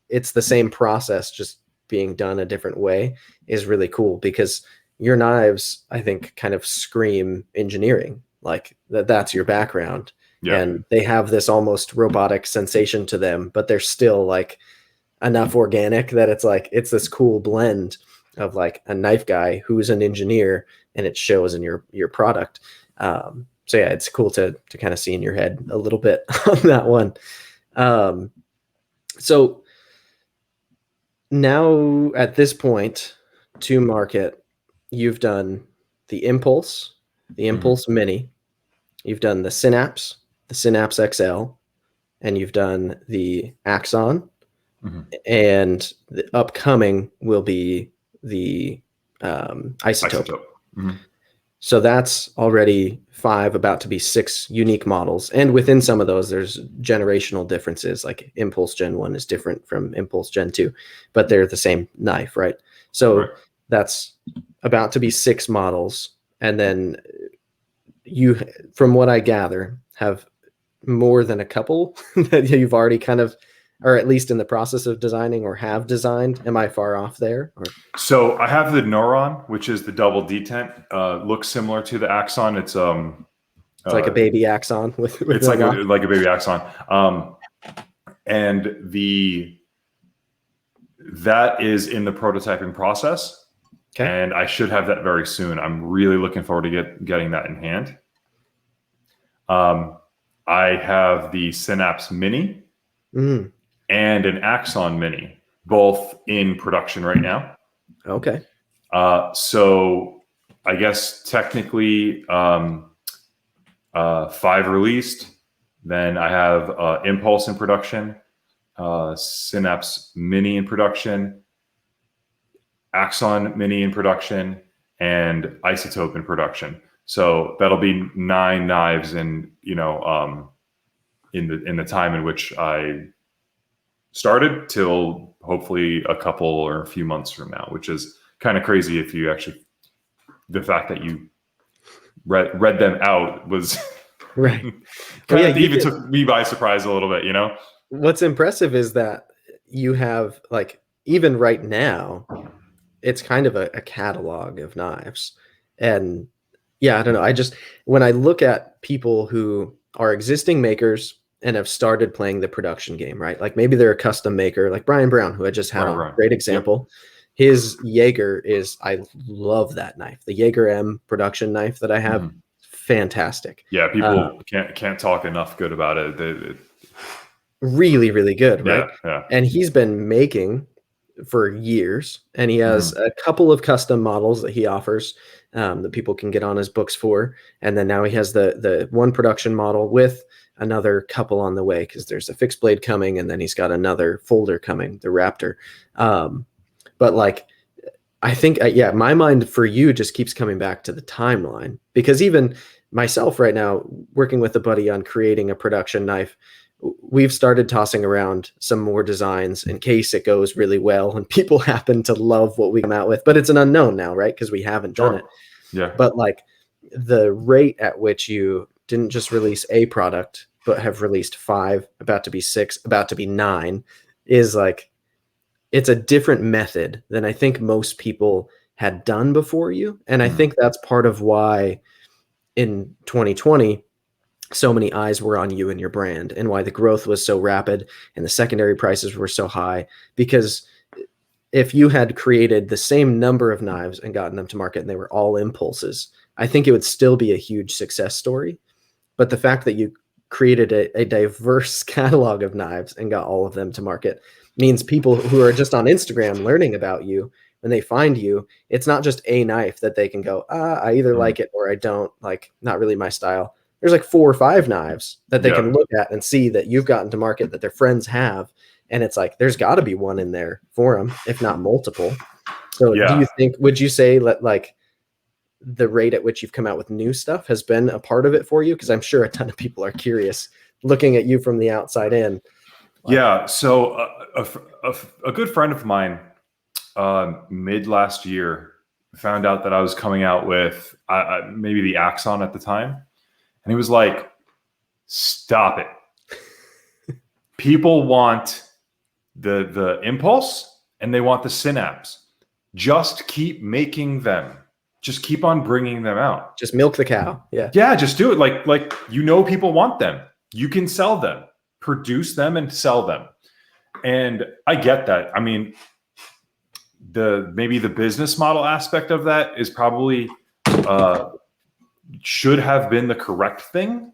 it's the same process just being done a different way is really cool, because your knives, I think, kind of scream engineering, like that's your background. Yeah. And they have this almost robotic sensation to them, but they're still like enough organic that it's like it's this cool blend of like a knife guy who's an engineer, and it shows in your product. So yeah, it's cool to kind of see in your head a little bit on that one. So now at this point, to market, you've done the Impulse Mini, you've done the Synapse XL, and you've done the Axon, Mm-hmm. and the upcoming will be the Isotope. Isotope. Mm-hmm. So that's already 5, about to be 6 unique models. And within some of those, there's generational differences. Like Impulse Gen 1 is different from Impulse Gen 2, but they're the same knife, right? Right. So that's about to be 6 models. And then you, from what I gather, have more than a couple that you've already kind of, or at least in the process of designing or have designed. Am I far off there? Or So I have the Neuron, which is the double detent. Looks similar to the Axon. It's it's like a baby Axon with it's a like lock. like a baby Axon. And that is in the prototyping process, Okay. and I should have that very soon. I'm really looking forward to getting that in hand. I have the Synapse Mini Mm, and an Axon Mini, both in production right now. okay. So I guess technically 5 released. Then I have Impulse in production, Synapse Mini in production, Axon Mini in production, and Isotope in production. So that'll be 9 knives in, you know, in the time in which I started till hopefully a couple or a few months from now, which is kind of crazy if you actually, the fact that you read them out was Right. kind Well, yeah, of even took me by surprise a little bit, you know? what's impressive is that you have, like, even right now, it's kind of a catalog of knives. And yeah, I don't know. I just, when I look at people who are existing makers and have started playing the production game, right? Like maybe they're a custom maker, like Brian Brown, who I just had on. Right. Great Yep. example. His Jaeger is, I love that knife. The Jaeger M production knife that I have, fantastic. Yeah, people can't talk enough good about it. Really, really good, right? Yeah. And he's been making for years, and he has a couple of custom models that he offers that people can get on his books for. And then now he has the one production model with another couple on the way, because there's a fixed blade coming, and then he's got another folder coming, the Raptor. But like, I think, yeah, my mind for you just keeps coming back to the timeline, because even myself right now, working with a buddy on creating a production knife, we've started tossing around some more designs in case it goes really well and people happen to love what we come out with. But it's an unknown now, right? Because we haven't done it. Yeah. But like, the rate at which you didn't just release a product, but have released 5, about to be 6, about to be 9, is like, it's a different method than I think most people had done before you. And I think that's part of why in 2020, so many eyes were on you and your brand, and why the growth was so rapid and the secondary prices were so high. Because if you had created the same number of knives and gotten them to market and they were all impulses, I think it would still be a huge success story. But the fact that you created a diverse catalog of knives and got all of them to market means people who are just on Instagram learning about you, when they find you, it's not just a knife that they can go, I either like it or I don't, like, not really my style. There's like 4 or 5 knives that they can look at and see that you've gotten to market, that their friends have. And it's like, there's got to be one in there for them, if not multiple. So do you think, would you say that like the rate at which you've come out with new stuff has been a part of it for you? Because I'm sure a ton of people are curious looking at you from the outside in. Like, yeah. So a good friend of mine mid last year found out that I was coming out with maybe the Axon at the time. And he was like, stop it. People want the impulse and they want the synapse. Just keep making them. Just keep on bringing them out. Just milk the cow. Yeah. Yeah, just do it. Like you know, people want them. You can sell them, produce them and sell them. And I get that. I mean, maybe the business model aspect of that is probably should have been the correct thing.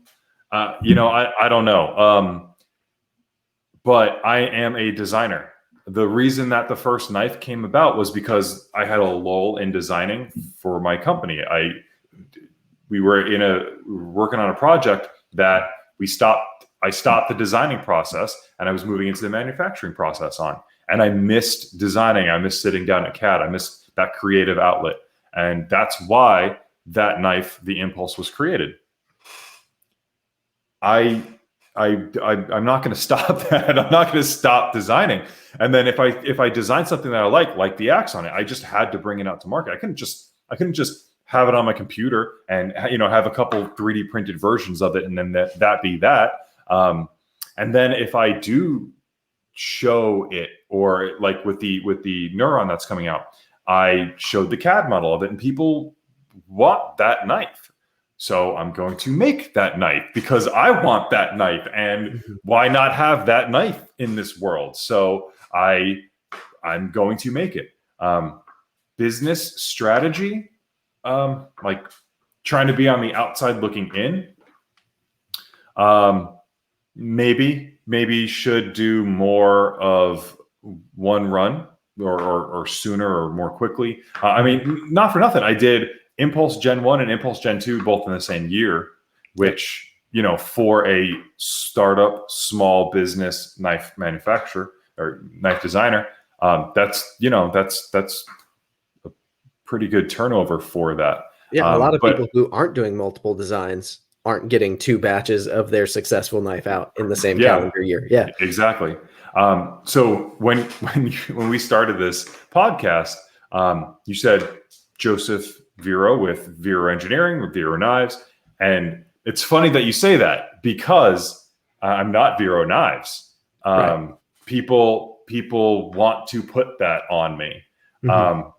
You know, I don't know. But I am a designer. The reason that the first knife came about was because I had a lull in designing for my company. We were working on a project that I stopped the designing process and I was moving into the manufacturing process on. And I missed designing. I missed sitting down at CAD. I missed that creative outlet. And that's why that knife, the Impulse, was created. I'm not going to stop that. I'm not going to stop designing. And then if I design something that I like the Axon, I just had to bring it out to market. I couldn't just have it on my computer and, you know, have a couple 3D printed versions of it and then that be that. And then if I do show it, or like with the Neuron that's coming out, I showed the CAD model of it and people want that knife. So I'm going to make that knife because I want that knife, and why not have that knife in this world? So I'm going to make it. Business strategy, like trying to be on the outside looking in. Maybe should do more of one run or sooner or more quickly. I mean, not for nothing. I did Impulse Gen 1 and Impulse Gen 2 both in the same year, which, you know, for a startup small business knife manufacturer or knife designer, that's pretty good turnover for that. Yeah, a lot of people who aren't doing multiple designs aren't getting 2 batches of their successful knife out in the same calendar year. Yeah, exactly. So when we started this podcast, you said Joseph Vero with Vero Engineering, with Vero Knives, and it's funny that you say that because I'm not Vero Knives. right. People want to put that on me. Mhm.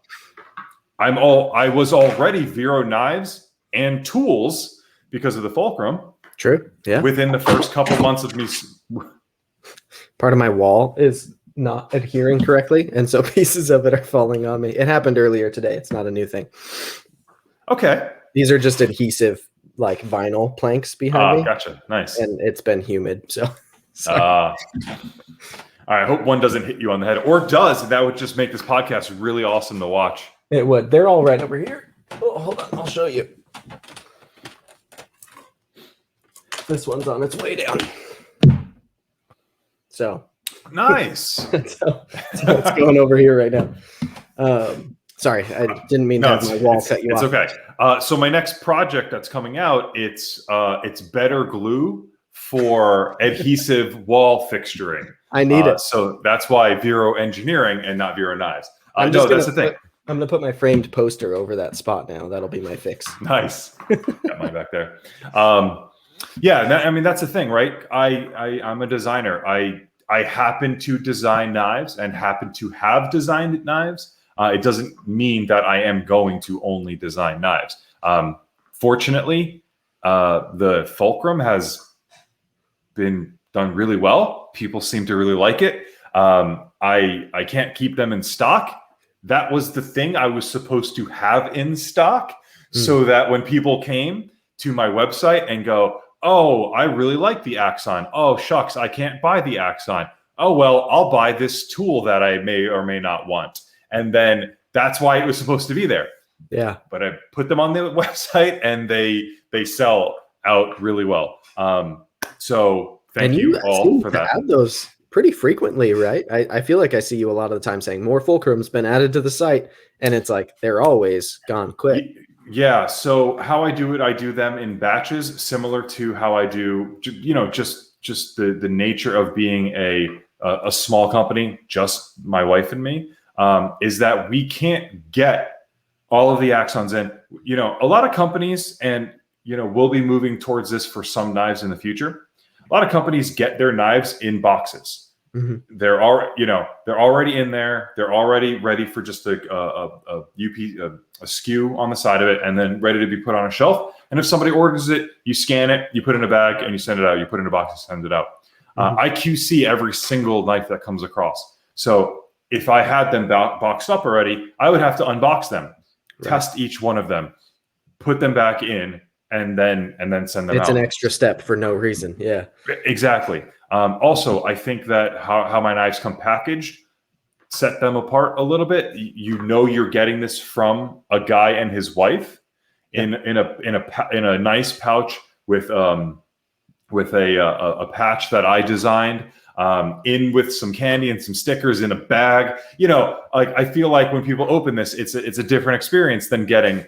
I was already Vero Knives and Tools because of the fulcrum. True. Yeah. Within the first couple months of me, Part of my wall is not adhering correctly, and so pieces of it are falling on me. It happened earlier today. It's not a new thing. okay. These are just adhesive, like vinyl planks behind me, Gotcha. Nice. and it's been humid, so. All right. I hope one doesn't hit you on the head, or does. That would just make this podcast really awesome to watch. It would. They're all right over here. Oh, hold on. I'll show you. This one's on its way down. So nice. so it's going over here right now. Sorry, I didn't mean to have my wall cut you off. It's okay. So my next project that's coming out, it's better glue for adhesive wall fixturing. I need it. So that's why Vero Engineering and not Vero Knives. That's the thing. I'm going to put my framed poster over that spot now. That'll be my fix. Nice. Got mine back there. I mean, that's the thing, right? I'm a designer. I happen to design knives and happen to have designed knives. It doesn't mean that I am going to only design knives. Fortunately, the fulcrum has been done really well. People seem to really like it. I can't keep them in stock. That was the thing I was supposed to have in stock so that when people came to my website and go, oh, I really like the Axon. Oh, shucks, I can't buy the Axon. Oh, well, I'll buy this tool that I may or may not want. And then that's why it was supposed to be there. Yeah. But I put them on the website and they sell out really well. So thank you all for that. Add those pretty frequently, right? I feel like I see you a lot of the time saying more fulcrums been added to the site, and it's like they're always gone quick. Yeah. So how I do it, I do them in batches, similar to how I do, just the nature of being a small company, just my wife and me, is that we can't get all of the Axons in. A lot of companies, and we'll be moving towards this for some knives in the future. A lot of companies get their knives in boxes. Mm-hmm. They're already in there. They're already ready for just a SKU on the side of it, and then ready to be put on a shelf. And if somebody orders it, you scan it, you put it in a bag, and you send it out. You put it in a box and send it out. Mm-hmm. I QC every single knife that comes across. So if I had them boxed up already, I would have to unbox them, test each one of them, put them back in, and then send them out. It's an extra step for no reason. Yeah, exactly. Also, I think that how my knives come packaged set them apart a little bit. You're getting this from a guy and his wife in a nice pouch with a patch that I designed, in with some candy and some stickers in a bag. I feel like when people open this, it's a different experience than getting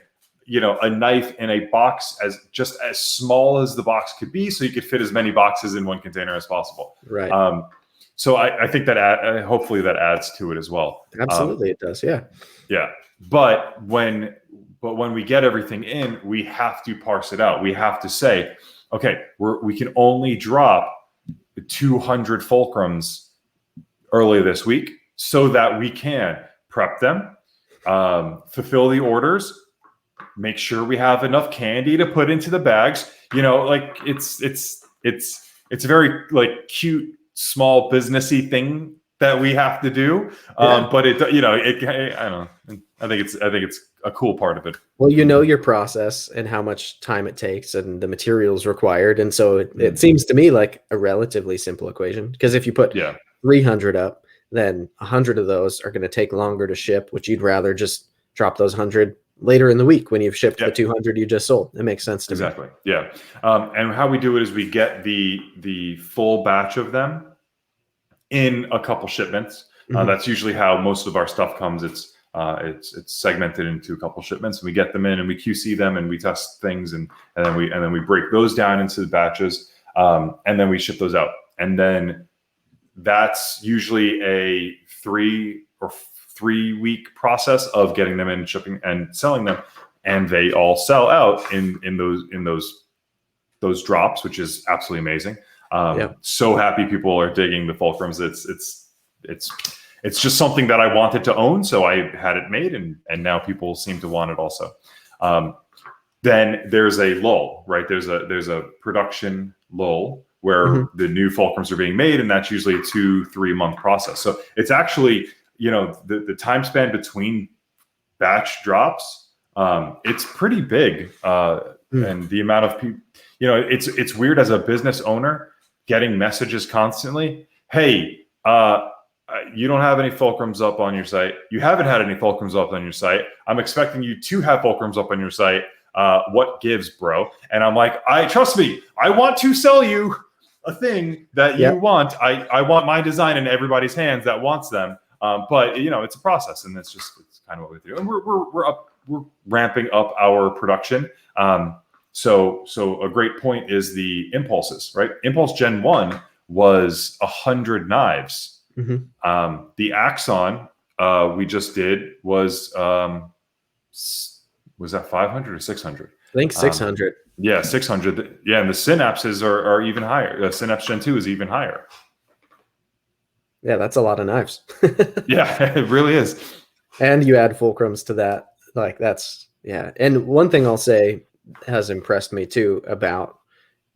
a knife in a box as small as the box could be, so you could fit as many boxes in one container as possible. Right. So I think that hopefully that adds to it as well. Absolutely, it does. Yeah. Yeah. But when we get everything in, we have to parse it out. We have to say, okay, we can only drop 200 fulcrums early this week so that we can prep them, fulfill the orders, make sure we have enough candy to put into the bags. It's a very cute, small businessy thing that we have to do. But I don't know. I think it's a cool part of it. Well, your process and how much time it takes and the materials required. And so it seems to me like a relatively simple equation, because if you put 300 up, then 100 of those are going to take longer to ship, which you'd rather just drop those 100 later in the week when you've shipped the 200 you just sold. It makes sense to me. Exactly. Yeah. And how we do it is we get the full batch of them in a couple shipments. That's usually how most of our stuff comes. It's It's segmented into a couple shipments, and we get them in and we QC them and we test things, and then we break those down into the batches, and then we ship those out. And then that's usually a 3 week process of getting them in, shipping and selling them, and they all sell out in those drops, which is absolutely amazing. So happy people are digging the fulcrums. It's just something that I wanted to own, so I had it made, and now people seem to want it also. Then there's a lull, right? There's a production lull where the new fulcrums are being made, and that's usually a 2-3 month process. So it's actually, the time span between batch drops, it's pretty big, and the amount of people, it's weird as a business owner getting messages constantly. Hey, you don't have any fulcrums up on your site. You haven't had any fulcrums up on your site. I'm expecting you to have fulcrums up on your site. What gives, bro? And I'm like, trust me, I want to sell you a thing that you want. I want my design in everybody's hands that wants them. But it's a process, and it's kind of what we do. And we're ramping up our production. So a great point is the impulses, right? Impulse Gen 1 was 100 knives. The Axon we just did was that 500 or 600? I think 600. Yeah, 600. Yeah, and the synapses are even higher. The Synapse Gen 2 is even higher. Yeah, that's a lot of knives. Yeah, it really is. And you add fulcrums to that. Like that's, yeah. And one thing I'll say has impressed me too about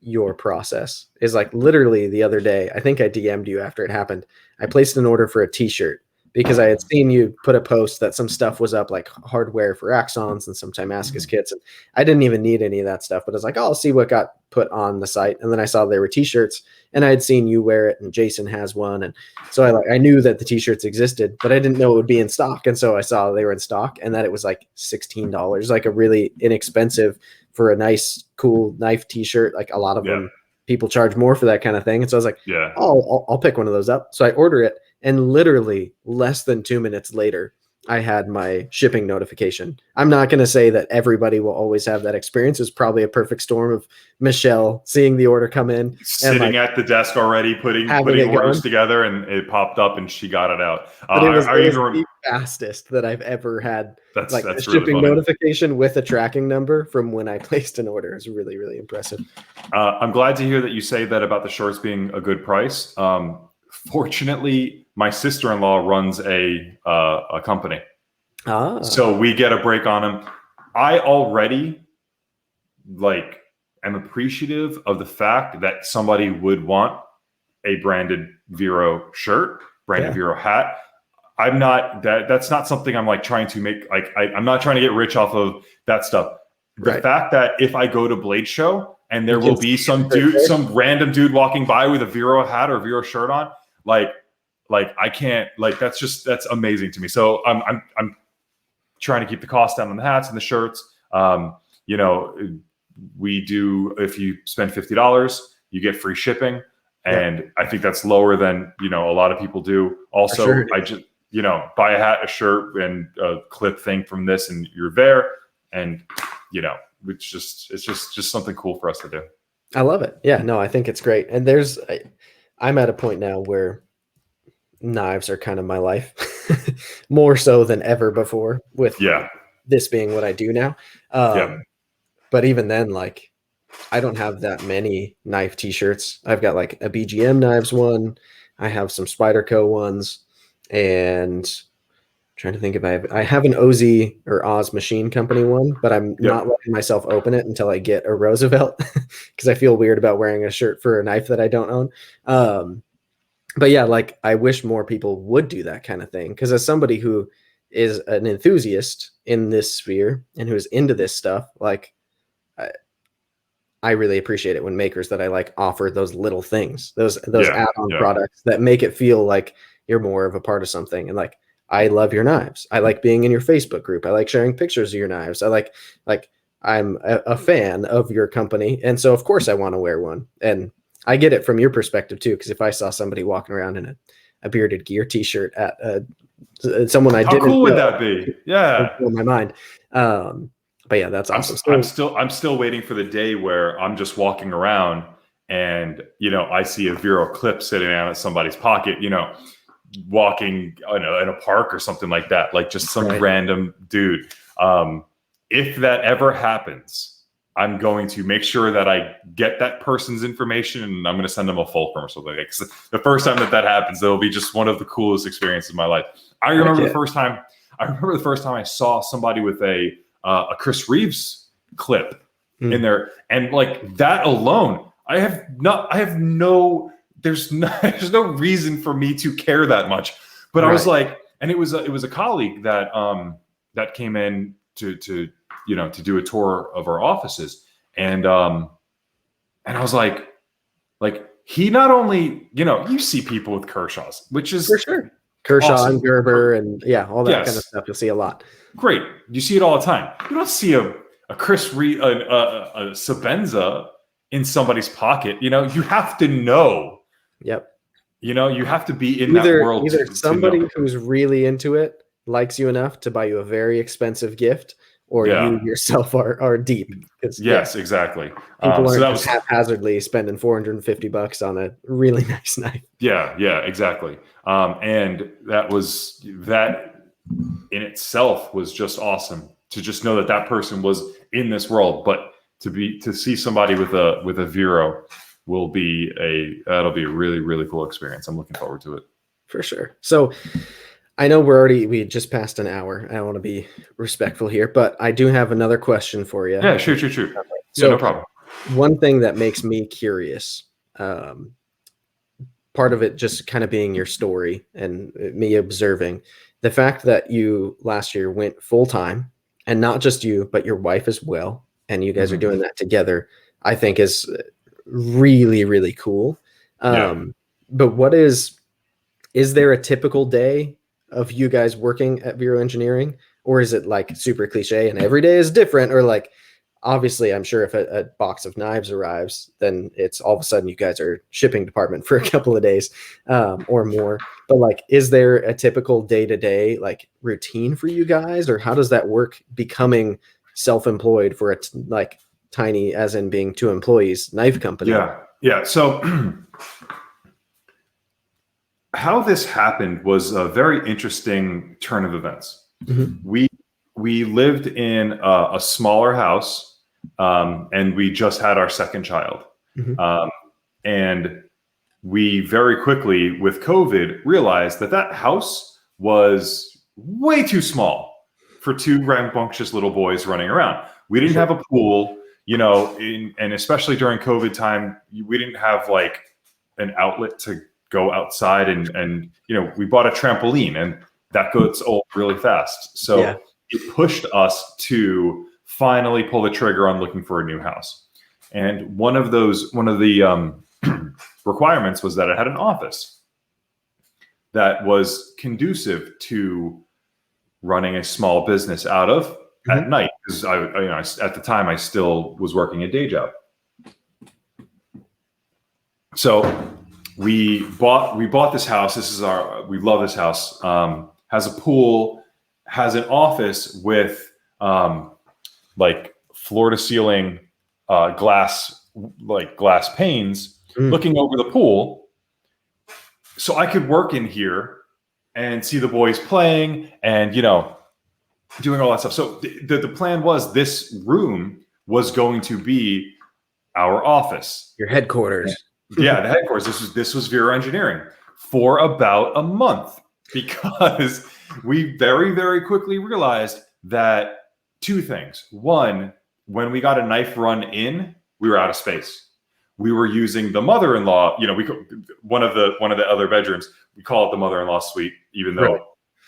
your process is like literally the other day, I think I DM'd you after it happened. I placed an order for a t-shirt because I had seen you put a post that some stuff was up, like hardware for Axons and some Timascus kits. And I didn't even need any of that stuff, but I was like, oh, I'll see what got put on the site. And then I saw there were t-shirts, and I had seen you wear it, and Jason has one. And so I knew that the t-shirts existed, but I didn't know it would be in stock. And so I saw they were in stock, and that it was like $16, like a really inexpensive for a nice, cool knife t-shirt. Like a lot of them, people charge more for that kind of thing. And so I was like, oh, I'll pick one of those up. So I order it, and literally less than 2 minutes later, I had my shipping notification. I'm not going to say that everybody will always have that experience. It's probably a perfect storm of Michelle seeing the order come in, sitting at the desk already, putting orders together, and it popped up and she got it out. But it was the fastest that I've ever had. That's the shipping notification with a tracking number from when I placed an order is really, really impressive. I'm glad to hear that you say that about the shorts being a good price. Fortunately, my sister-in-law runs a company. So we get a break on them. I already am appreciative of the fact that somebody would want a branded Vero shirt, branded Vero hat. I'm not that's not something I'm trying to make, I'm not trying to get rich off of that stuff. The fact that if I go to Blade Show and there will be some random dude walking by with a Vero hat or Vero shirt on, I can't, that's amazing to me. So I'm trying to keep the cost down on the hats and the shirts. We do, if you spend $50, you get free shipping. And I think that's lower than, a lot of people do. Also, I just, buy a hat, a shirt, and a clip thing from this, and you're there. And, it's just something cool for us to do. I love it. Yeah, no, I think it's great. And I'm at a point now where knives are kind of my life more so than ever before, with this being what I do now. But even then, I don't have that many knife t-shirts. I've got a BGM knives one. I have some Spyderco ones, and I'm trying to think if I have an OZ or Oz Machine Company one, but I'm not letting myself open it until I get a Roosevelt because I feel weird about wearing a shirt for a knife that I don't own. But yeah, I wish more people would do that kind of thing, because as somebody who is an enthusiast in this sphere and who's into this stuff, I really appreciate it when makers that I offer those little things, those add-on products that make it feel like you're more of a part of something. And I love your knives. I like being in your Facebook group. I like sharing pictures of your knives. I I'm a fan of your company, and so of course I want to wear one. And I get it from your perspective too, because if I saw somebody walking around in a bearded gear t-shirt at a someone I How didn't cool would know that be? Yeah. blew my mind. But yeah, that's awesome. I'm still waiting for the day where I'm just walking around and, you know, I see a Vero clip sitting out of somebody's pocket, you know, walking in a park or something like that, like just some random dude. If that ever happens, I'm going to make sure that I get that person's information and I'm going to send them a fulcrum or something. Because the first time that happens, it'll be just one of the coolest experiences of my life. I remember the first time I saw somebody with a Chris Reeves clip in there, and like that alone, there's no reason for me to care that much. But I was like, and it was a colleague that that came in to do a tour of our offices, and I was like he not only, you know, you see people with Kershaw's, which is for sure. Kershaw awesome. and Gerber and all that kind of stuff. You'll see a lot. Great. You see it all the time. You don't see a Chris Reed, a Sabenza in somebody's pocket. You know, you have to know. Yep. You know, you have to be in that world. Either somebody who's really into it likes you enough to buy you a very expensive gift, or you yourself are deep. Yes, exactly. People aren't just haphazardly spending $450 on a really nice knife. Yeah, exactly. And that in itself was just awesome to just know that person was in this world. But to see somebody with a Vero that'll be a really, really cool experience. I'm looking forward to it. For sure. So I know we just passed an hour. I want to be respectful here, but I do have another question for you. Yeah, shoot. So Yeah, no problem. One thing that makes me curious, part of it just kind of being your story and me observing the fact that you last year went full time, and not just you, but your wife as well. And you guys are doing that together, I think is really, really cool. But is there a typical day of you guys working at Vero Engineering, or is it like super cliche and every day is different? Or like, obviously I'm sure if a box of knives arrives, then it's all of a sudden you guys are shipping department for a couple of days or more. But like, is there a typical day-to-day like routine for you guys, or how does that work becoming self-employed for like tiny, as in being 2 employees, knife company? Yeah. So how this happened was a very interesting turn of events. We lived in a smaller house, and we just had our second child. And we very quickly, with COVID, realized that house was way too small for 2 rambunctious little boys running around. We didn't have a pool, you know, and especially during COVID time, we didn't have like an outlet to go outside and you know, we bought a trampoline, and that goes old really fast. So it pushed us to finally pull the trigger on looking for a new house. And one of the requirements was that it had an office that was conducive to running a small business out of at night. Because at the time I still was working a day job. So we bought this house. We love this house. Has a pool, has an office with like floor to ceiling glass panes looking over the pool. So I could work in here and see the boys playing and, you know, doing all that stuff. So the plan was this room was going to be our office. Your headquarters. Yeah, the headquarters. This was Vero Engineering for about a month, because we very, very quickly realized that 2 things. One, when we got a knife run in, we were out of space. We were using the mother-in-law, you know, one of the other bedrooms, we call it the mother-in-law suite, even though,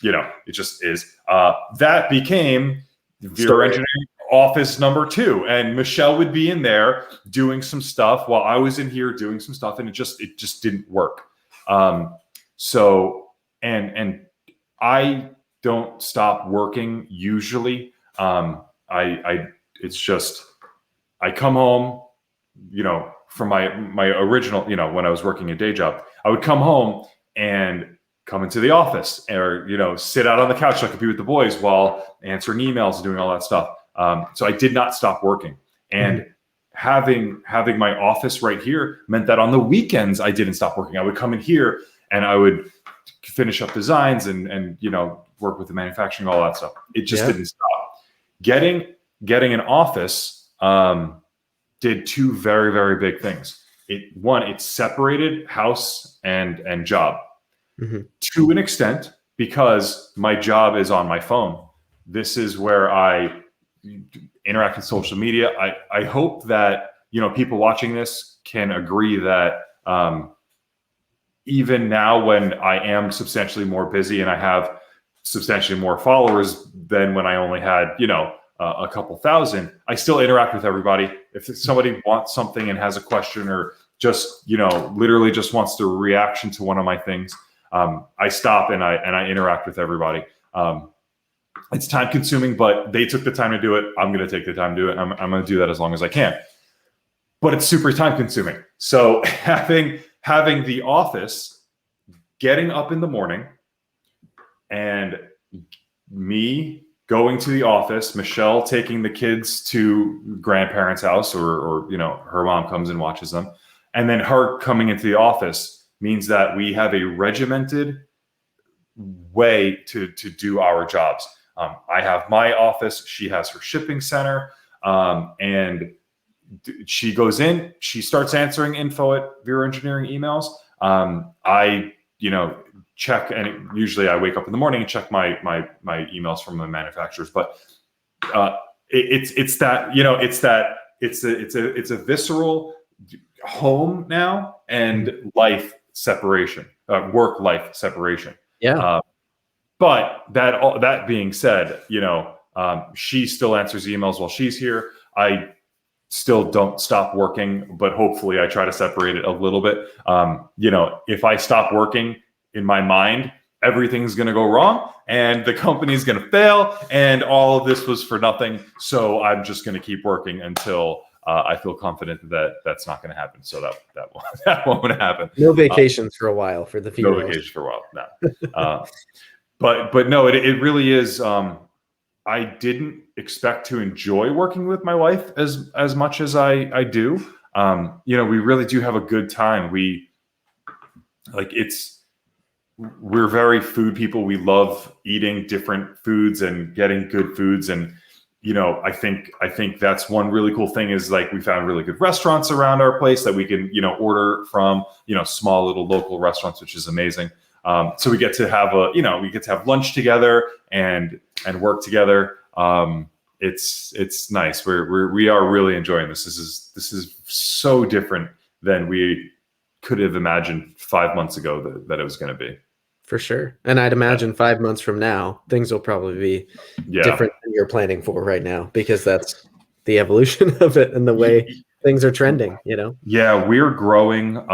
you know, it just is. That became Vero Engineering office number 2, and Michelle would be in there doing some stuff while I was in here doing some stuff, and it just didn't work. So I don't stop working usually. It's just, I come home, you know, from my original, you know, when I was working a day job, I would come home and come into the office or, sit out on the couch so I could be with the boys while answering emails and doing all that stuff. So I did not stop working. And having my office right here meant that on the weekends, I didn't stop working. I would come in here and I would finish up designs and work with the manufacturing, all that stuff. It just didn't stop. Getting an office did two very, very big things. It separated house and job to an extent, because my job is on my phone. This is where I interact with social media. I hope that, people watching this can agree that even now when I am substantially more busy and I have substantially more followers than when I only had, a couple thousand, I still interact with everybody. If somebody wants something and has a question or just, literally just wants to reaction to one of my things, I stop and I interact with everybody. It's time consuming, but they took the time to do it. I'm going to take the time to do it. I'm going to do that as long as I can, but it's super time consuming. So having the office, getting up in the morning and me going to the office, Michelle taking the kids to grandparents' house or her mom comes and watches them, and then her coming into the office means that we have a regimented way to do our jobs. I have my office, she has her shipping center, and she goes in, she starts answering info at Vero Engineering emails. I check, and usually I wake up in the morning and check my emails from the manufacturers. But it's a visceral home now and life separation, work life separation. Yeah. But that being said, she still answers emails while she's here. I still don't stop working, but hopefully I try to separate it a little bit. If I stop working, in my mind, everything's going to go wrong and the company's going to fail and all of this was for nothing. So I'm just going to keep working until I feel confident that that's not going to happen. So that won't happen. No vacations for a while for the females. No vacations for a while. No. But no, it really is. I didn't expect to enjoy working with my wife as much as I do. We really do have a good time. We're very food people. We love eating different foods and getting good foods. And, I think that's one really cool thing is we found really good restaurants around our place that we can, order from, small little local restaurants, which is amazing. So we get to have lunch together and work together. It's nice. We are really enjoying this. This is so different than we could have imagined 5 months ago that it was going to be. For sure. And I'd imagine 5 months from now, things will probably be different than you're planning for right now, because that's the evolution of it and the way things are trending, Yeah, we're growing.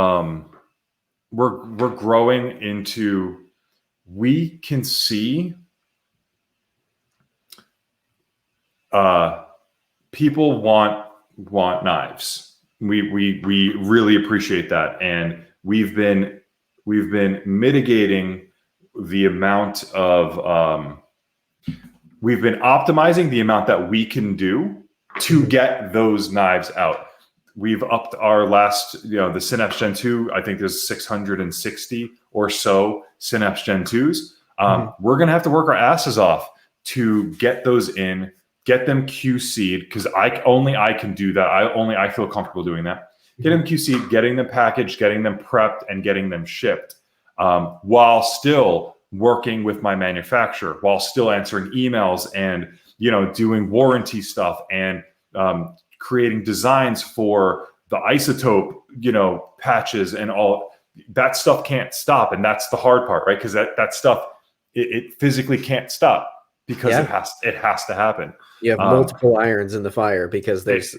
We're growing into, we can see people want knives. We really appreciate that. And we've been mitigating the amount of, we've been optimizing the amount that we can do to get those knives out. We've upped our last, the Synapse Gen 2, I think there's 660 or so Synapse Gen 2s. We're going to have to work our asses off to get those in, get them QC'd, because I can do that. I feel comfortable doing that. Getting them QC'd, getting them packaged, getting them prepped, and getting them shipped, while still working with my manufacturer, while still answering emails and, doing warranty stuff and creating designs for the isotope, patches and all that stuff can't stop. And that's the hard part, right? Because that stuff, it physically can't stop because it has to happen. You have multiple irons in the fire, because there's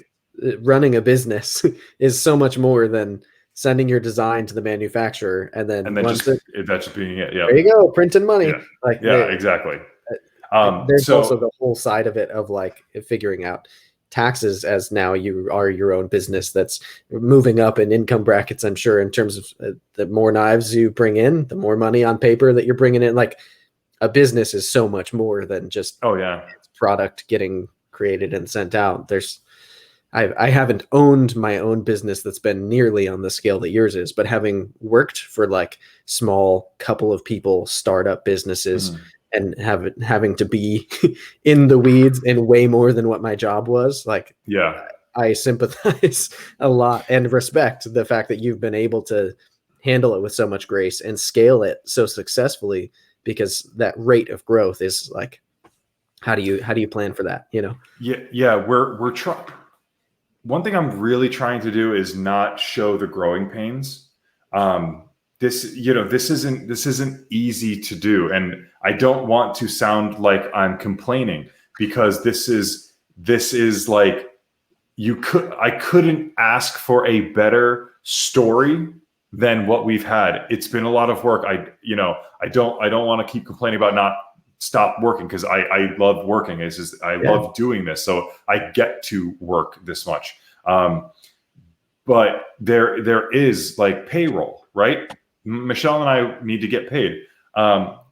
running a business is so much more than sending your design to the manufacturer and then just being it. Yeah. There you go, printing money. Exactly. There's also the whole side of it of figuring out taxes, as now you are your own business that's moving up in income brackets, I'm sure, in terms of the more knives you bring in, the more money on paper that you're bringing in. Like, a business is so much more than just Oh yeah. product getting created and sent out. I haven't owned my own business that's been nearly on the scale that yours is, but having worked for like small couple of people startup businesses and having to be in the weeds and way more than what my job was, like, Yeah. I sympathize a lot and respect the fact that you've been able to handle it with so much grace and scale it so successfully, because that rate of growth is like, how do you plan for that? Yeah. We're trying. One thing I'm really trying to do is not show the growing pains. This isn't easy to do, and I don't want to sound like I'm complaining, because this is like, I couldn't ask for a better story than what we've had. It's been a lot of work. I don't want to keep complaining about not stop working, because I love working. It's just, I love doing this. So I get to work this much. But there is like payroll, right? Michelle and I need to get paid.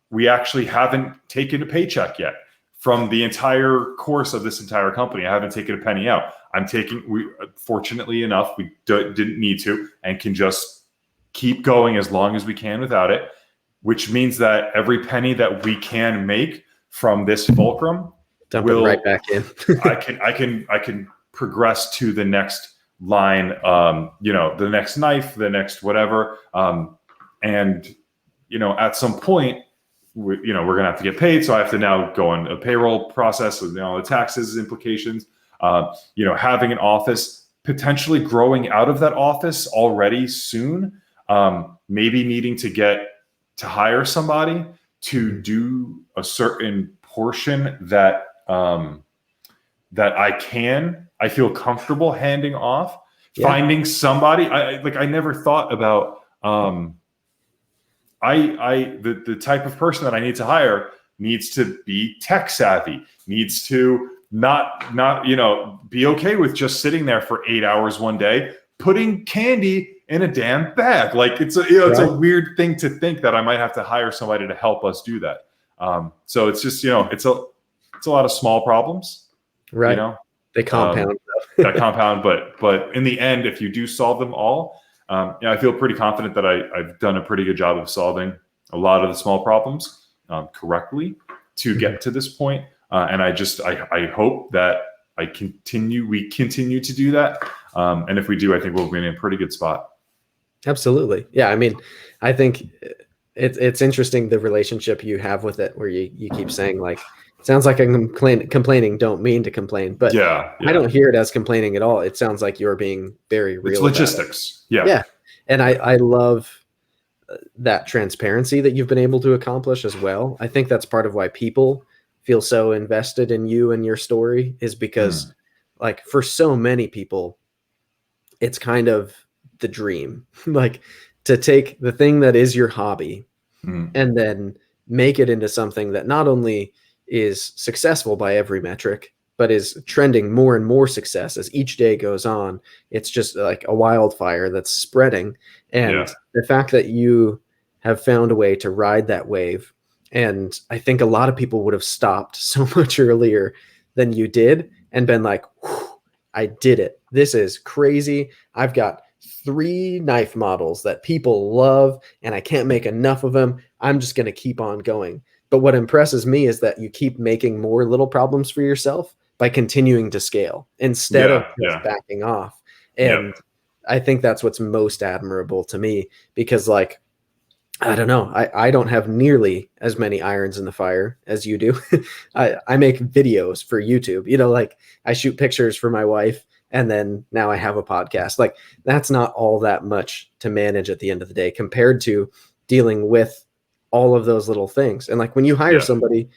We actually haven't taken a paycheck yet from the entire course of this entire company. I haven't taken a penny out. Fortunately enough, we didn't need to, and can just keep going as long as we can without it, which means that every penny that we can make from this fulcrum, dump it right back in. I can progress to the next line, the next knife, the next whatever. And at some point, we're going to have to get paid. So I have to now go on a payroll process with the taxes implications, having an office, potentially growing out of that office already soon, maybe needing to hire somebody to do a certain portion that I feel comfortable handing off. Finding somebody, I never thought about, the type of person that I need to hire needs to be tech savvy, needs to not be okay with just sitting there for 8 hours one day, putting candy in a damn bag. Like, it's a weird thing to think that I might have to hire somebody to help us do that. So it's just, it's a lot of small problems, right? They compound. That compound, but in the end, if you do solve them all, I feel pretty confident that I've done a pretty good job of solving a lot of the small problems correctly to get to this point. And I hope that we continue to do that. And if we do, I think we'll be in a pretty good spot. Absolutely. Yeah. I mean, I think it's interesting, the relationship you have with it, where you keep saying, like, it sounds like I'm complaining, don't mean to complain, but yeah. I don't hear it as complaining at all. It sounds like you're being very real. It's logistics. Yeah. And I love that transparency that you've been able to accomplish as well. I think that's part of why people feel so invested in you and your story, is because like, for so many people, it's kind of the dream, like, to take the thing that is your hobby and then make it into something that not only is successful by every metric, but is trending more and more success as each day goes on. It's just like a wildfire that's spreading. And the fact that you have found a way to ride that wave, and I think a lot of people would have stopped so much earlier than you did and been like, I did it. This is crazy. I've got 3 knife models that people love, and I can't make enough of them. I'm just going to keep on going. But what impresses me is that you keep making more little problems for yourself by continuing to scale instead of just backing off. And I think that's what's most admirable to me, because, like, I don't know, I don't have nearly as many irons in the fire as you do. I make videos for YouTube, like, I shoot pictures for my wife, and then now I have a podcast. Like, that's not all that much to manage at the end of the day compared to dealing with all of those little things. And like, when you hire somebody,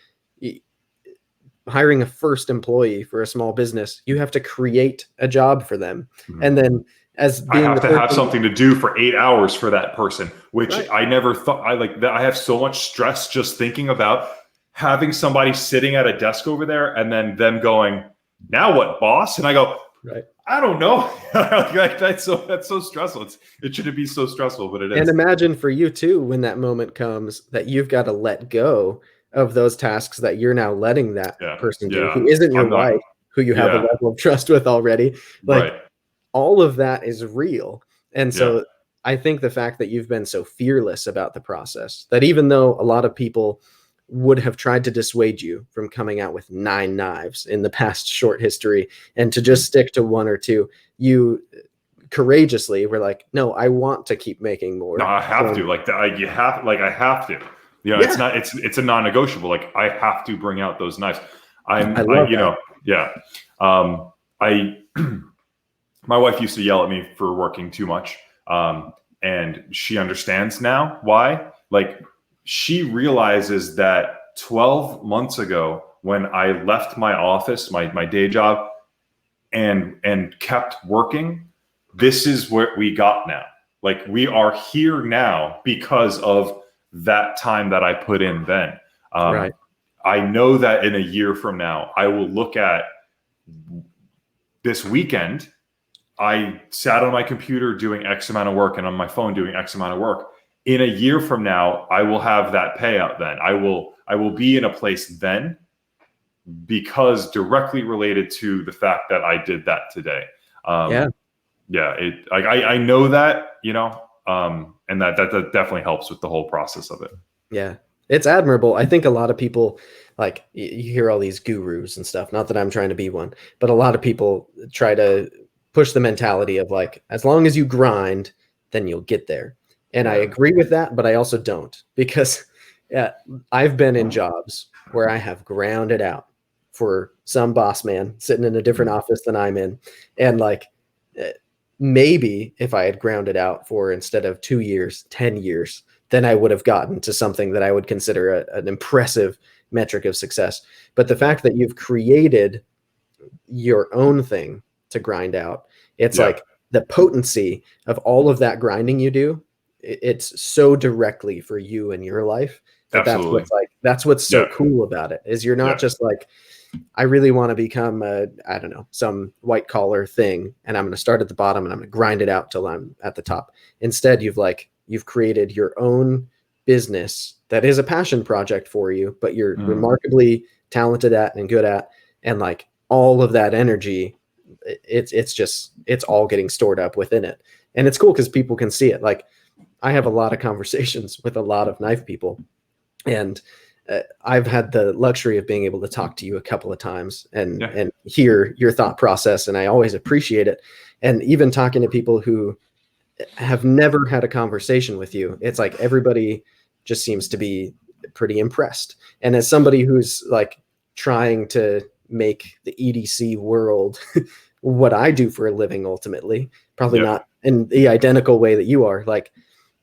hiring a first employee for a small business, you have to create a job for them. And then as being, I have to have something to do for 8 hours for that person, which I never thought. I have so much stress just thinking about having somebody sitting at a desk over there and then them going, now what, boss? And I go, Right. I don't know. That's so stressful. It shouldn't be so stressful, but it is. And imagine for you too, when that moment comes that you've got to let go of those tasks that you're now letting that person do, who isn't your I'm not. wife, who you have a Yeah. level of trust with already. Like, Right. all of that is real. And Yeah. so I think the fact that you've been so fearless about the process, that even though a lot of people would have tried to dissuade you from coming out with 9 knives in the past short history and to just stick to 1 or 2, you courageously were like, no, I want to keep making more. No, I have to. Like, I have to. You know, Yeah. it's a non-negotiable. Like, I have to bring out those knives. I love that. Yeah. I my wife used to yell at me for working too much. And she understands now why. Like, she realizes that 12 months ago, when I left my office, my day job, and kept working, this is where we got now. Like, we are here now because of that time that I put in then. Right. I know that in a year from now, I will look at this weekend. I sat on my computer doing X amount of work and on my phone doing X amount of work. In a year from now, I will have that payout then. I will be in a place then because directly related to the fact that I did that today. Yeah. I know that, and that definitely helps with the whole process of it. Yeah. It's admirable. I think a lot of people, like, you hear all these gurus and stuff, not that I'm trying to be one, but a lot of people try to push the mentality of like, as long as you grind, then you'll get there. And I agree with that, but I also don't, because I've been in jobs where I have ground it out for some boss man sitting in a different office than I'm in. And like, maybe if I had grounded out for, instead of 2 years, 10 years, then I would have gotten to something that I would consider an impressive metric of success. But the fact that you've created your own thing to grind out, it's like the potency of all of that grinding you do, it's so directly for you and your life that that's what's so cool about it, is you're not just like, I really want to become I don't know, some white collar thing, and I'm going to start at the bottom and I'm going to grind it out till I'm at the top. Instead, you've created your own business that is a passion project for you, but you're remarkably talented at and good at, and like all of that energy, it's all getting stored up within it. And it's cool because people can see it. Like, I have a lot of conversations with a lot of knife people, and I've had the luxury of being able to talk to you a couple of times and hear your thought process, and I always appreciate it. And even talking to people who have never had a conversation with you, it's like everybody just seems to be pretty impressed. And as somebody who's like trying to make the EDC world what I do for a living, ultimately, probably not in the identical way that you are, like,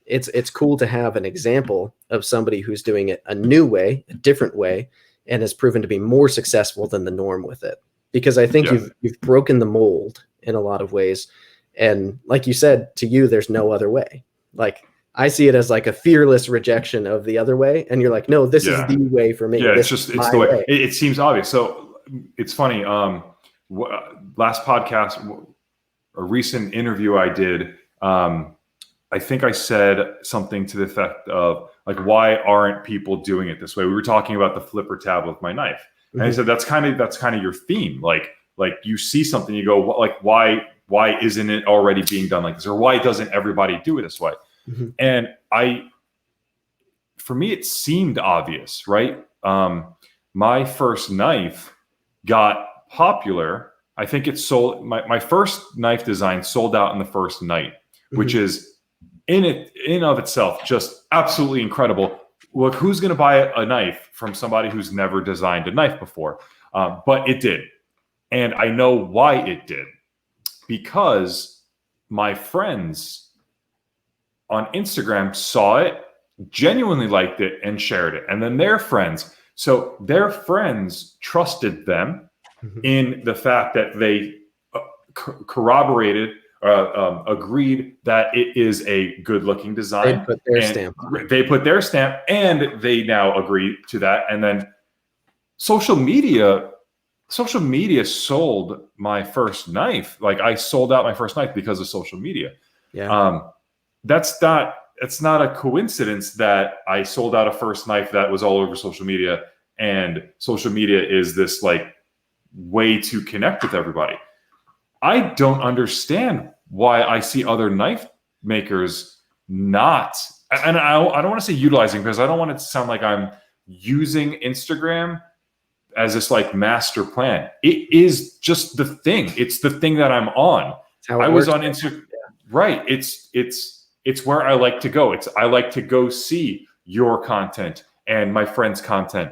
it's cool to have an example of somebody who's doing it a new way, a different way, and has proven to be more successful than the norm with it. Because I think you've broken the mold in a lot of ways. And like you said, to you, there's no other way. Like, I see it as like a fearless rejection of the other way. And you're like, no, this is the way for me. Yeah, it's the way. It seems obvious. So it's funny. Last podcast, a recent interview I did, I think I said something to the effect of like, why aren't people doing it this way? We were talking about the flipper tab with my knife. And I said, that's kind of your theme. Like you see something, you go, like, why isn't it already being done like this? Or why doesn't everybody do it this way? And for me, it seemed obvious, right? My first knife got popular. I think it sold, my first knife design sold out in the first night, which is in of itself just absolutely incredible. Look, who's going to buy a knife from somebody who's never designed a knife before? But it did. And I know why it did. Because my friends on Instagram saw it, genuinely liked it, and shared it. And then their friends trusted them in the fact that they corroborated, agreed that it is a good-looking design. They put their stamp on it. They put their stamp, and they now agree to that. And then social media social media sold my first knife. Like I sold out my first knife because of social media. Yeah. It's not a coincidence that I sold out a first knife that was all over social media, and social media is this like way to connect with everybody. I don't understand why I see other knife makers not, and I don't want to say utilizing, because I don't want it to sound like I'm using Instagram as this like master plan. It is just the thing. It's the thing that I'm on. It's how it I was works. on Instagram. Right. It's where I like to go. I like to go see your content and my friends' content.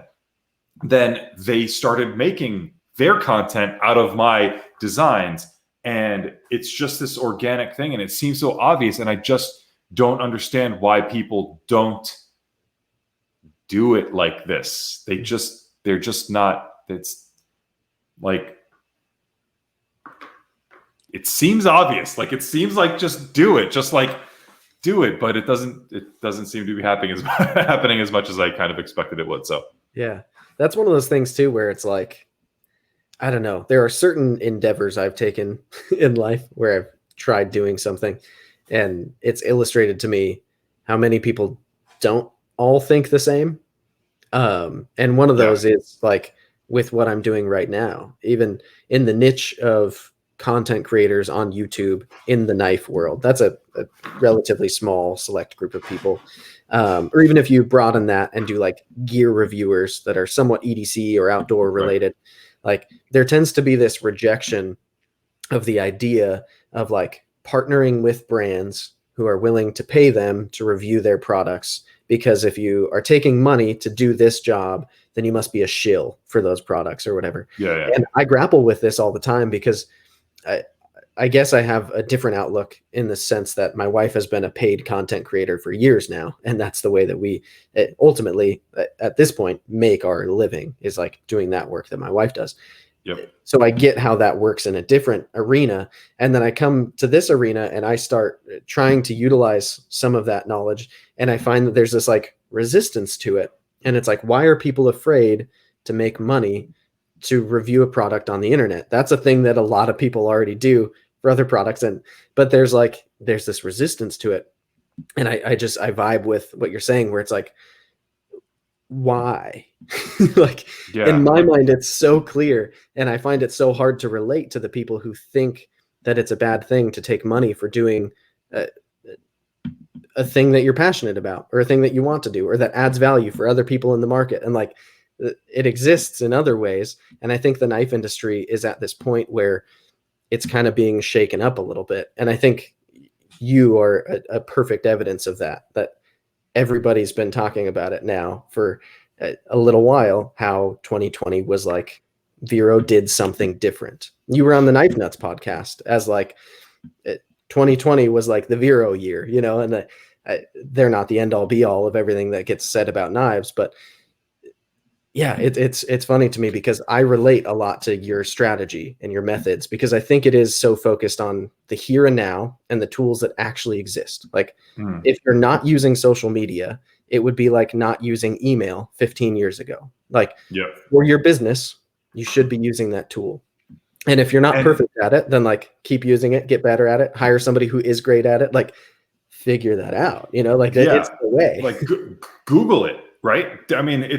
Then they started making their content out of my designs. And it's just this organic thing. And it seems so obvious. And I just don't understand why people don't do it like this. They're just not, it's like, it seems obvious. Like, it seems like just do it, but it doesn't seem to be happening as much as I kind of expected it would. So Yeah. That's one of those things too, where it's like, I don't know. There are certain endeavors I've taken in life where I've tried doing something, and it's illustrated to me how many people don't all think the same. And one of those is like with what I'm doing right now, even in the niche of content creators on YouTube in the knife world. That's a relatively small select group of people. Or even if you broaden that and do like gear reviewers that are somewhat EDC or outdoor related, like there tends to be this rejection of the idea of like partnering with brands who are willing to pay them to review their products. Because if you are taking money to do this job, then you must be a shill for those products or whatever. yeah. And I grapple with this all the time because I guess I have a different outlook in the sense that my wife has been a paid content creator for years now. And that's the way that we ultimately, at this point, make our living, is like doing that work that my wife does. Yep. So I get how that works in a different arena. And then I come to this arena and I start trying to utilize some of that knowledge. And I find that there's this like resistance to it. And it's like, why are people afraid to make money to review a product on the internet? That's a thing that a lot of people already do for other products. But there's this resistance to it. And I vibe with what you're saying, where it's like, why? Like in my mind, it's so clear. And I find it so hard to relate to the people who think that it's a bad thing to take money for doing a thing that you're passionate about, or a thing that you want to do, or that adds value for other people in the market. And like, it exists in other ways. And I think the knife industry is at this point where it's kind of being shaken up a little bit. And I think you are a perfect evidence of that everybody's been talking about it now for a little while, how 2020 was like, Vero did something different. You were on the Knife Nuts podcast as like 2020 was like the Vero year, and they're not the end all be all of everything that gets said about knives, but yeah, it's funny to me because I relate a lot to your strategy and your methods, because I think it is so focused on the here and now and the tools that actually exist. Like if you're not using social media, it would be like not using email 15 years ago. Like for your business, you should be using that tool. And if you're not perfect at it, then like keep using it, get better at it, hire somebody who is great at it, like figure that out, like it's the way. Like Google it. Right. I mean,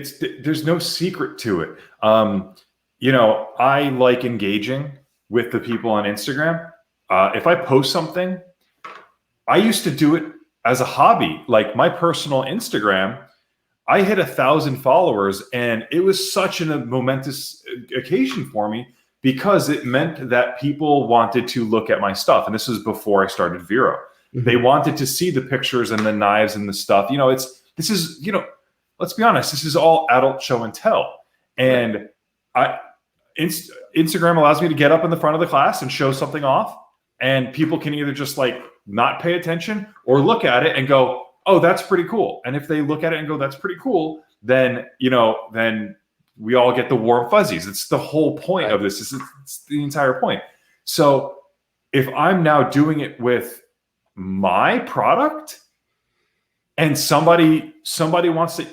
there's no secret to it. I like engaging with the people on Instagram. If I post something, I used to do it as a hobby. Like my personal Instagram, I hit 1,000 followers, and it was such a momentous occasion for me because it meant that people wanted to look at my stuff. And this was before I started Vero. Mm-hmm. They wanted to see the pictures and the knives and the stuff. Let's be honest, this is all adult show and tell. And Instagram allows me to get up in the front of the class and show something off, and people can either just like not pay attention or look at it and go, oh, that's pretty cool. And if they look at it and go, that's pretty cool, then we all get the warm fuzzies. It's the whole point of this. It's the entire point. So if I'm now doing it with my product and somebody wants to,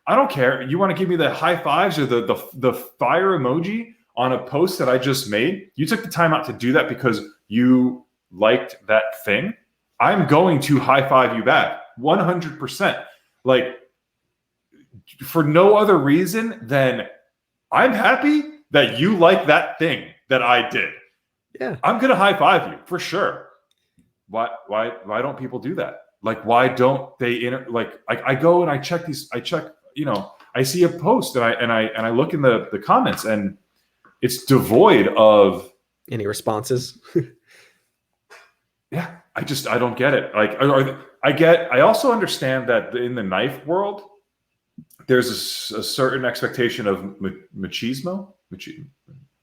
I don't care. You want to give me the high fives or the fire emoji on a post that I just made, you took the time out to do that because you liked that thing, I'm going to high five you back 100%. Like, for no other reason than I'm happy that you like that thing that I did. Yeah. I'm going to high five you for sure. Why don't people do that? Like, why don't they I go and I check, I see a post and I look in the comments and it's devoid of any responses. Yeah, I don't get it. Like, I also understand that in the knife world, there's a certain expectation of machismo.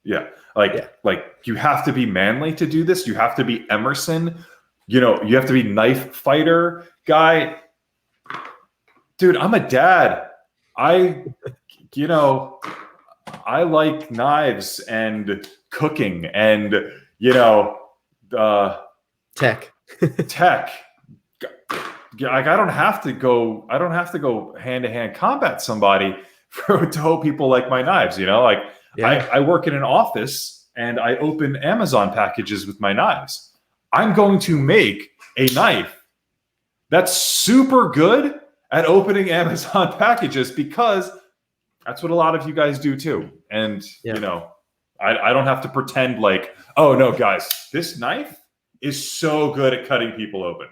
Yeah, like you have to be manly to do this. You have to be Emerson. You have to be knife fighter guy. Dude, I'm a dad. I like knives and cooking and tech. Like, I don't have to go hand-to-hand combat somebody to hope people like my knives. I work in an office and I open Amazon packages with my knives. I'm going to make a knife that's super good at opening Amazon packages because that's what a lot of you guys do too. And I don't have to pretend like, oh no, guys, this knife is so good at cutting people open.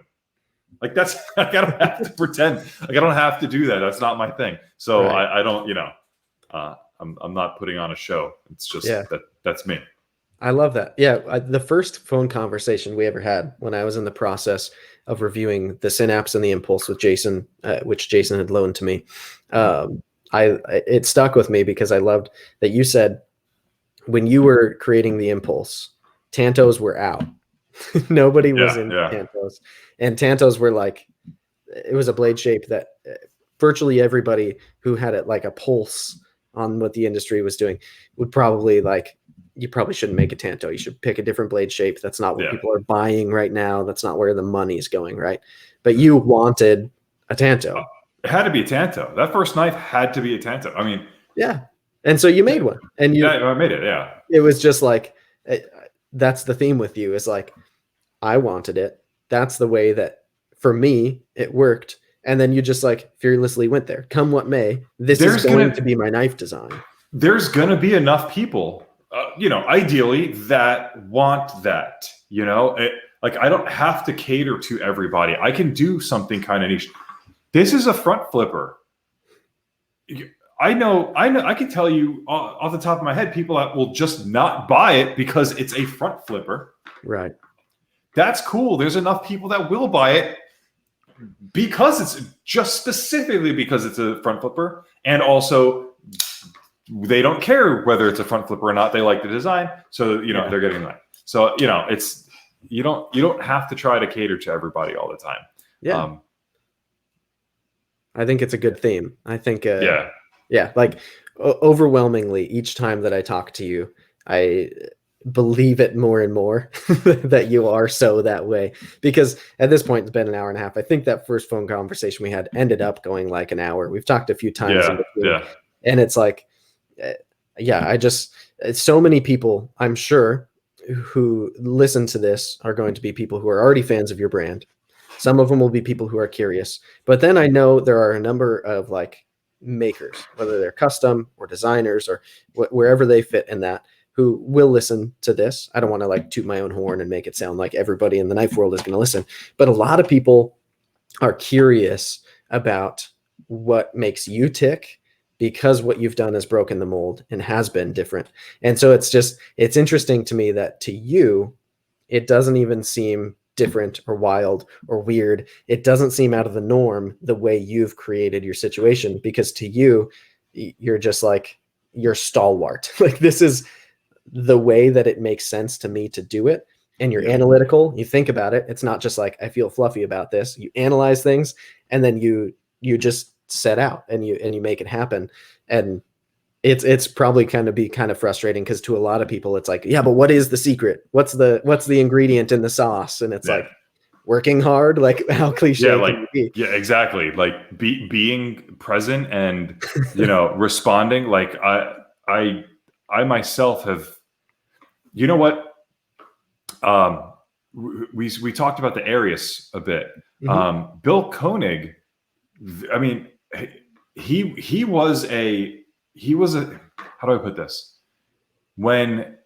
Like, that's, like, I don't have to pretend. Like, I don't have to do that. That's not my thing. So right. I don't, I'm not putting on a show. It's just that's me. I love that. Yeah. The first phone conversation we ever had when I was in the process of reviewing the Synapse and the Impulse with Jason, which Jason had loaned to me. It stuck with me because I loved that you said when you were creating the Impulse, Tantos were out. Nobody was in Tantos, and Tantos were like, it was a blade shape that virtually everybody who had it like a pulse on what the industry was doing would probably like, you probably shouldn't make a Tanto. You should pick a different blade shape. That's not what people are buying right now. That's not where the money is going. Right. But you wanted a Tanto. It had to be a Tanto. That first knife had to be a Tanto. I mean, yeah. And so you made one, and I made it. Yeah. It was just like, that's the theme with you, is like, I wanted it. That's the way that for me, it worked. And then you just like fearlessly went there. Come what may, this is going to be my knife design. There's going to be enough people, ideally, that want that. Like, I don't have to cater to everybody. I can do something kind of niche. This is a front flipper. I know. I can tell you off the top of my head, people that will just not buy it because it's a front flipper. Right. That's cool. There's enough people that will buy it because it's just specifically because it's a front flipper, and also they don't care whether it's a front flipper or not. They like the design, so they're getting that. So it's you don't have to try to cater to everybody all the time. Yeah. I think it's a good theme. I think like overwhelmingly each time that I talk to you, I believe it more and more that you are so that way, because at this point it's been an hour and a half. I think that first phone conversation we had ended up going like an hour. We've talked a few times and it's like so many people, I'm sure, who listen to this are going to be people who are already fans of your brand. Some of them will be people who are curious, but then I know there are a number of like makers, whether they're custom or designers or wherever they fit in that, who will listen to this. I don't want to like toot my own horn and make it sound like everybody in the knife world is going to listen, but a lot of people are curious about what makes you tick, because what you've done has broken the mold and has been different. And so it's interesting to me that to you, it doesn't even seem different or wild or weird. It doesn't seem out of the norm the way you've created your situation, because to you, you're just like, you're stalwart. Like, this is the way that it makes sense to me to do it. And you're analytical. You think about it. It's not just like, I feel fluffy about this. You analyze things, and then you just set out and you make it happen. And it's probably kind of frustrating, because to a lot of people it's like, yeah, but what is the secret? What's the ingredient in the sauce? And it's like, working hard. Like, how cliche can it be? Yeah, exactly. Like being present and responding. Like I I myself have, you know what? We talked about the Arius a bit. Bill Koenig, I mean, he was a how do I put this? When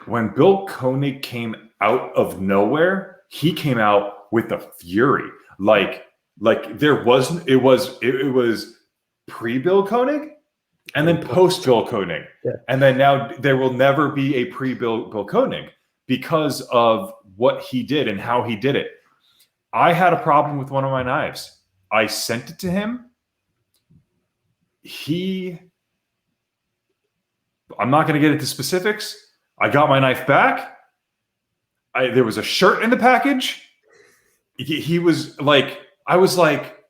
Bill Koenig came out of nowhere, he came out with a fury. Like there wasn't, it was pre-Bill Koenig and then post-Bill Koenig. Yeah. And then now there will never be a pre-Bill Koenig because of what he did and how he did it. I had a problem with one of my knives. I sent it to him. I'm not going to get into specifics. I got my knife back. There was a shirt in the package. He was like, I was like,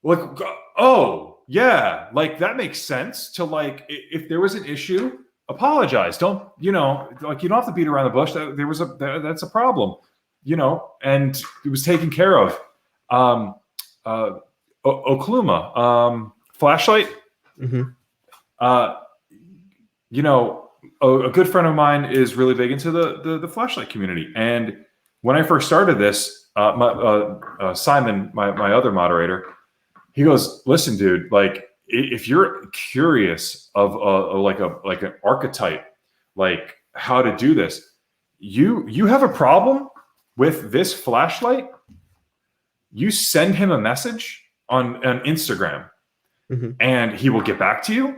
oh yeah, like that makes sense to like, if there was an issue, apologize. Don't, you don't have to beat around the bush. That's a problem, and it was taken care of. Okluma, flashlight. A good friend of mine is really big into the flashlight community. And when I first started this, Simon, my other moderator, he goes, listen, dude, like if you're curious of like an archetype, like how to do this, you have a problem with this flashlight, you send him a message on Instagram and he will get back to you.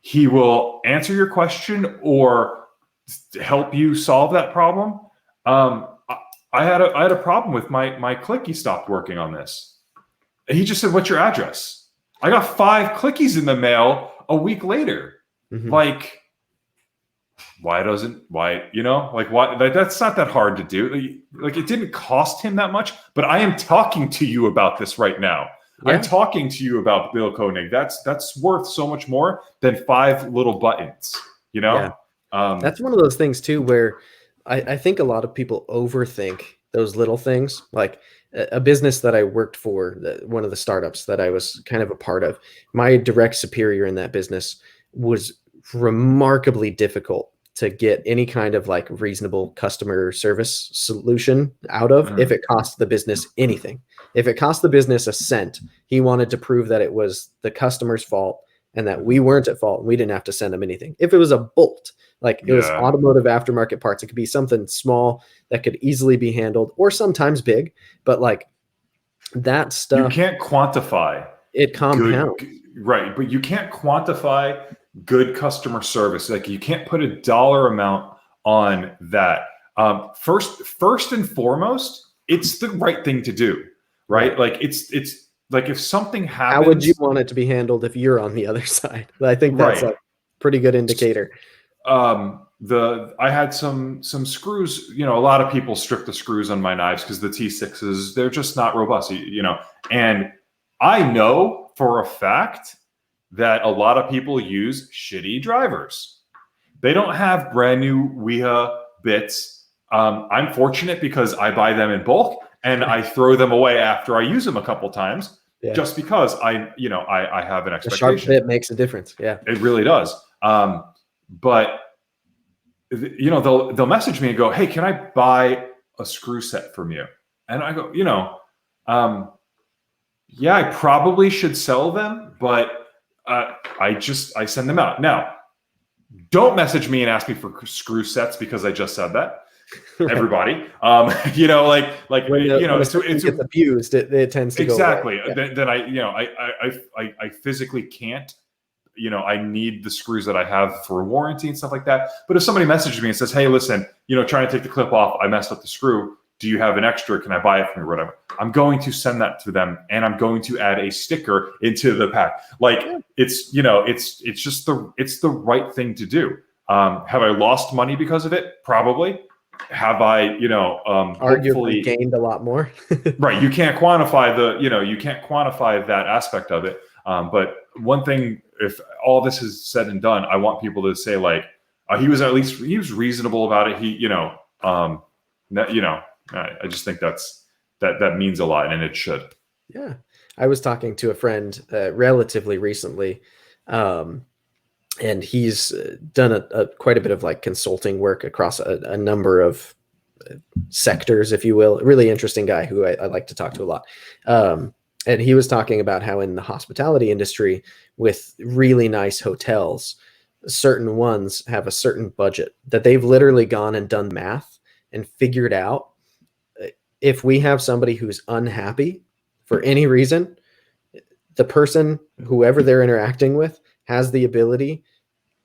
He will answer your question or help you solve that problem. I had a problem with my clicky stopped working on this. And he just said, what's your address? I got 5 clickies in the mail a week later. Like, why? Like, that's not that hard to do. Like, it didn't cost him that much, but I am talking to you about this right now. Yeah. I'm talking to you about Bill Koenig. That's worth so much more than 5 little buttons, Yeah. That's one of those things too, where I think a lot of people overthink those little things. Like a business that I worked for, one of the startups that I was kind of a part of, my direct superior in that business was remarkably difficult to get any kind of like reasonable customer service solution out of if it cost the business anything. If it cost the business a cent, he wanted to prove that it was the customer's fault and that we weren't at fault. We didn't have to send them anything. If it was a bolt, like it was automotive aftermarket parts, it could be something small that could easily be handled, or sometimes big, but like that stuff. You can't quantify. It compounds. Right. But you can't quantify good customer service. Like you can't put a dollar amount on that. First and foremost, it's the right thing to do, right? Like it's like if something happens, how would you want it to be handled if you're on the other side? I think that's a pretty good indicator. I had some screws, a lot of people strip the screws on my knives because the T6s, they're just not robust, and I know for a fact that a lot of people use shitty drivers. They don't have brand new WEHA bits. I'm fortunate because I buy them in bulk and I throw them away after I use them a couple times, just because I have an expectation. The sharp bit makes a difference. Yeah, it really does. But they'll message me and go, hey, can I buy a screw set from you? And I go, yeah, I probably should sell them, but I send them out. Now, don't message me and ask me for screw sets because I just said that. Everybody, it's abused. It tends to exactly. Go away. Then I physically can't. I need the screws that I have for warranty and stuff like that. But if somebody messages me and says, hey, listen, trying to take the clip off, I messed up the screw. Do you have an extra? Can I buy it from you or whatever? I'm going to send that to them and I'm going to add a sticker into the pack. Like it's just the right thing to do. Have I lost money because of it? Probably. Have I, arguably gained a lot more? Right. You can't quantify that aspect of it. But one thing, if all this is said and done, I want people to say like, he was reasonable about it. I just think that means a lot, and it should. Yeah. I was talking to a friend relatively recently, and he's done quite a bit of like consulting work across a number of sectors, if you will. A really interesting guy who I like to talk to a lot. And he was talking about how in the hospitality industry, with really nice hotels, certain ones have a certain budget that they've literally gone and done math and figured out, if we have somebody who's unhappy for any reason, the person, whoever they're interacting with, has the ability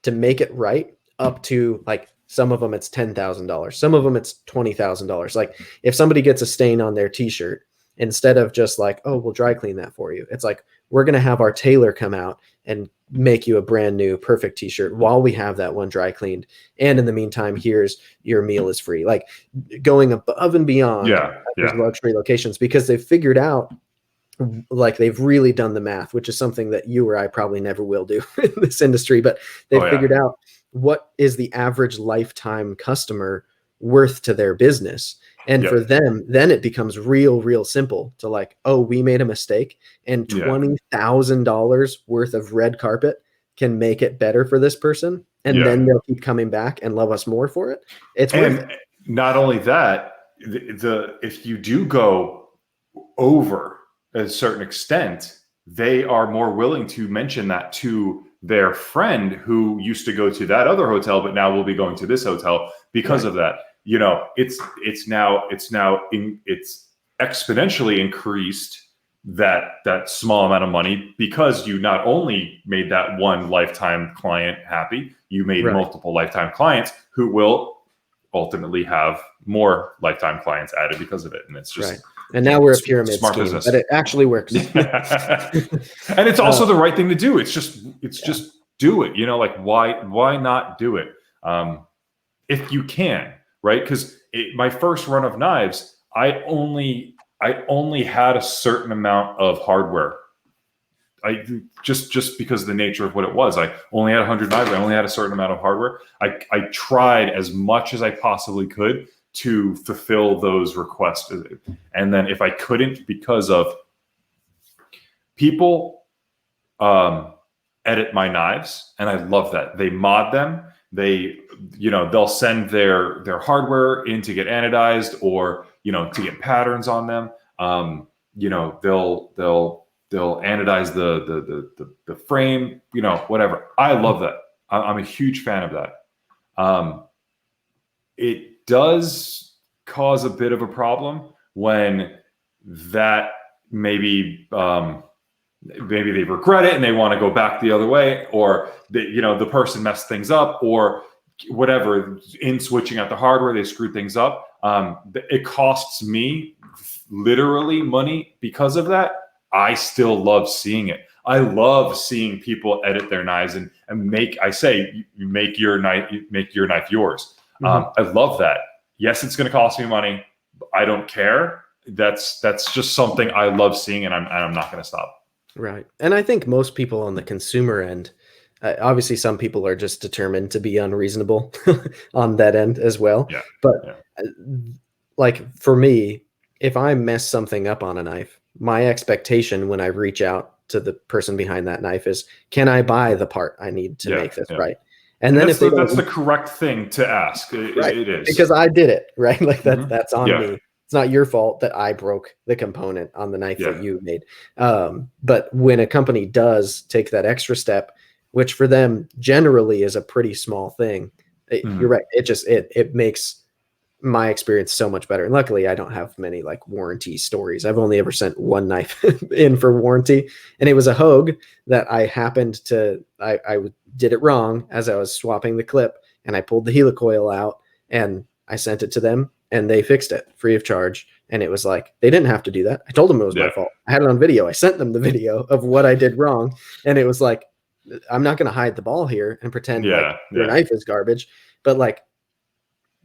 to make it right up to, like, some of them it's $10,000, some of them it's $20,000. Like, if somebody gets a stain on their t-shirt, instead of just like, oh, we'll dry clean that for you, it's like, we're going to have our tailor come out and make you a brand new perfect t-shirt while we have that one dry cleaned. And in the meantime, here's your meal is free. Like, going above and beyond these luxury locations, because they've figured out, like, they've really done the math, which is something that you or I probably never will do in this industry, but they've figured out what is the average lifetime customer worth to their business. And for them, then it becomes real simple to, like, oh, we made a mistake, and $20,000 worth of red carpet can make it better for this person. And then they'll keep coming back and love us more for it. It's worth it. Not only that, if you do go over a certain extent, they are more willing to mention that to their friend who used to go to that other hotel, but now will be going to this hotel because of that. You know, it's exponentially increased that small amount of money, because you not only made that one lifetime client happy, you made multiple lifetime clients who will ultimately have more lifetime clients added because of it. And it's just And now we're a pyramid smart scheme, business. but it actually works. And it's also the right thing to do. It's just do it. You know, like, why not do it? If you can, right? Because my first run of knives, I only had a certain amount of hardware. I just because of the nature of what it was. I only had 100 knives. I only had a certain amount of hardware. I tried as much as I possibly could to fulfill those requests. And then if I couldn't, because of people edit my knives, and I love that. They mod them. They'll send their hardware in to get anodized, or, to get patterns on them. They'll anodize the frame, whatever. I love that. I'm a huge fan of that. It does cause a bit of a problem when that maybe they regret it and they want to go back the other way, or the person messed things up, or whatever, in switching out the hardware, they screwed things up. It costs me literally money because of that. I still love seeing it. I love seeing people edit their knives and make your knife yours. I love that. Yes, it's going to cost me money. I don't care. That's just something I love seeing, and I'm not going to stop. Right. And I think most people on the consumer end, obviously some people are just determined to be unreasonable on that end as well. Yeah. But like, for me, if I mess something up on a knife, my expectation when I reach out to the person behind that knife is, can I buy the part I need to make this right? And then that's the correct thing to ask. It is, because I did it, right? Like, that's on me. It's not your fault that I broke the component on the knife that you made. But when a company does take that extra step, which for them generally is a pretty small thing, you're right. It makes my experience so much better. And luckily I don't have many like warranty stories. I've only ever sent one knife in for warranty, and it was a Hogue that I happened to, I did it wrong as I was swapping the clip, and I pulled the helicoil out and I sent it to them, and they fixed it free of charge. And it was like, they didn't have to do that. I told them it was my fault. I had it on video. I sent them the video of what I did wrong. And it was like, I'm not going to hide the ball here and pretend like your knife is garbage. But like,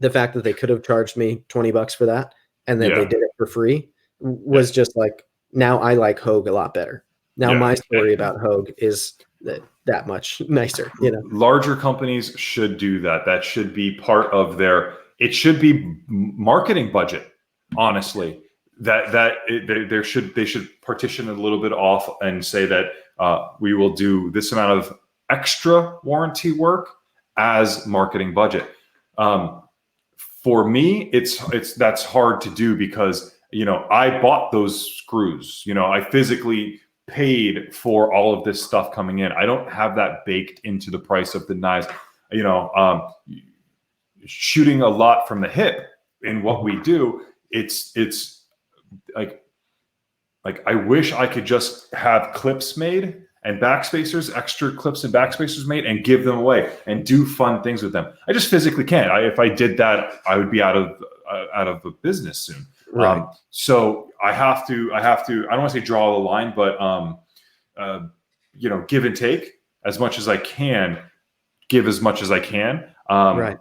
the fact that they could have charged me $20 for that, and then they did it for free, was just like, now I like Hogue a lot better. Now my story about Hogue is that much nicer. Larger companies should do that. That should be part of it should be marketing budget. Honestly, they should partition a little bit off and say that we will do this amount of extra warranty work as marketing budget. For me, that's hard to do because, I bought those screws, I physically paid for all of this stuff coming in. I don't have that baked into the price of the knives, shooting a lot from the hip in what we do. It's like I wish I could just have clips made and backspacers, extra clips and backspacers made, and give them away and do fun things with them. I just physically can't. If I did that, I would be out of the business soon. Right. So I have to. I don't want to say draw the line, but give and take as much as I can. Give as much as I can,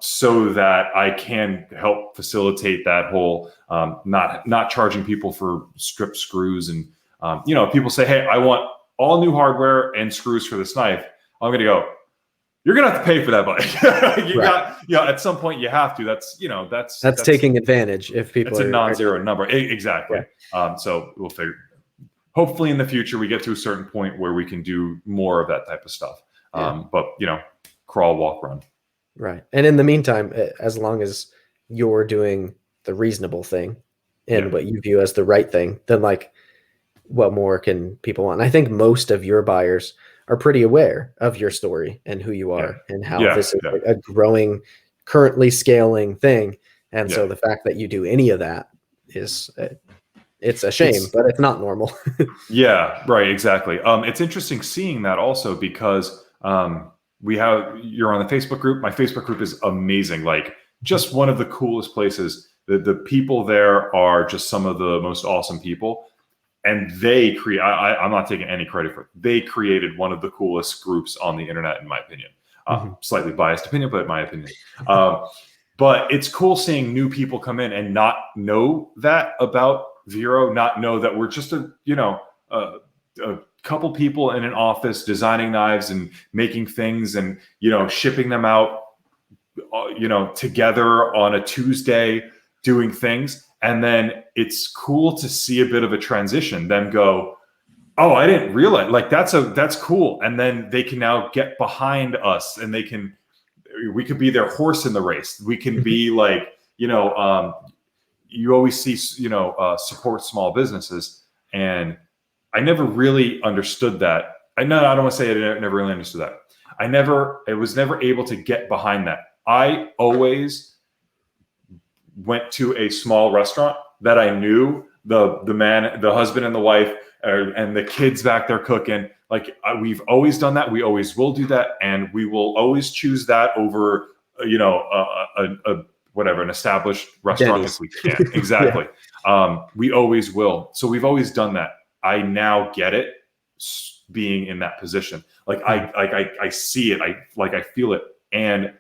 so that I can help facilitate that whole not charging people for strip screws. And people say, hey, I want all new hardware and screws for this knife. I'm going to go, you're going to have to pay for that, buddy. At some point you have to. That's taking advantage if people. It's a non-zero number. Exactly. Yeah. So we'll figure. Hopefully in the future we get to a certain point where we can do more of that type of stuff. But crawl, walk, run. Right. And in the meantime, as long as you're doing the reasonable thing and what you view as the right thing, then what more can people want? And I think most of your buyers are pretty aware of your story and who you are and how this is a growing, currently scaling thing. And so the fact that you do any of that is it's a shame, but it's not normal. Yeah, right. Exactly. It's interesting seeing that also because you're on the Facebook group. My Facebook group is amazing. Just one of the coolest places. The people there are just some of the most awesome people. And they create, I'm not taking any credit for it. They created one of the coolest groups on the internet, in my opinion. Slightly biased opinion, but my opinion. But it's cool seeing new people come in and not know that about Vero, not know that we're just a couple people in an office designing knives and making things and, shipping them out, together on a Tuesday doing things. And then it's cool to see a bit of a transition, them go, oh, I didn't realize that's cool. And then they can now get behind us and we could be their horse in the race. We can be you always see, support small businesses. And I never really understood that. I don't want to say I never really understood that. I was never able to get behind that. I always went to a small restaurant that I knew the husband and the wife and the kids back there cooking. We've always done that. We always will do that. And we will always choose that over, an established restaurant if we can. Exactly. We always will. So we've always done that. I now get it being in that position. I see it. I feel it. And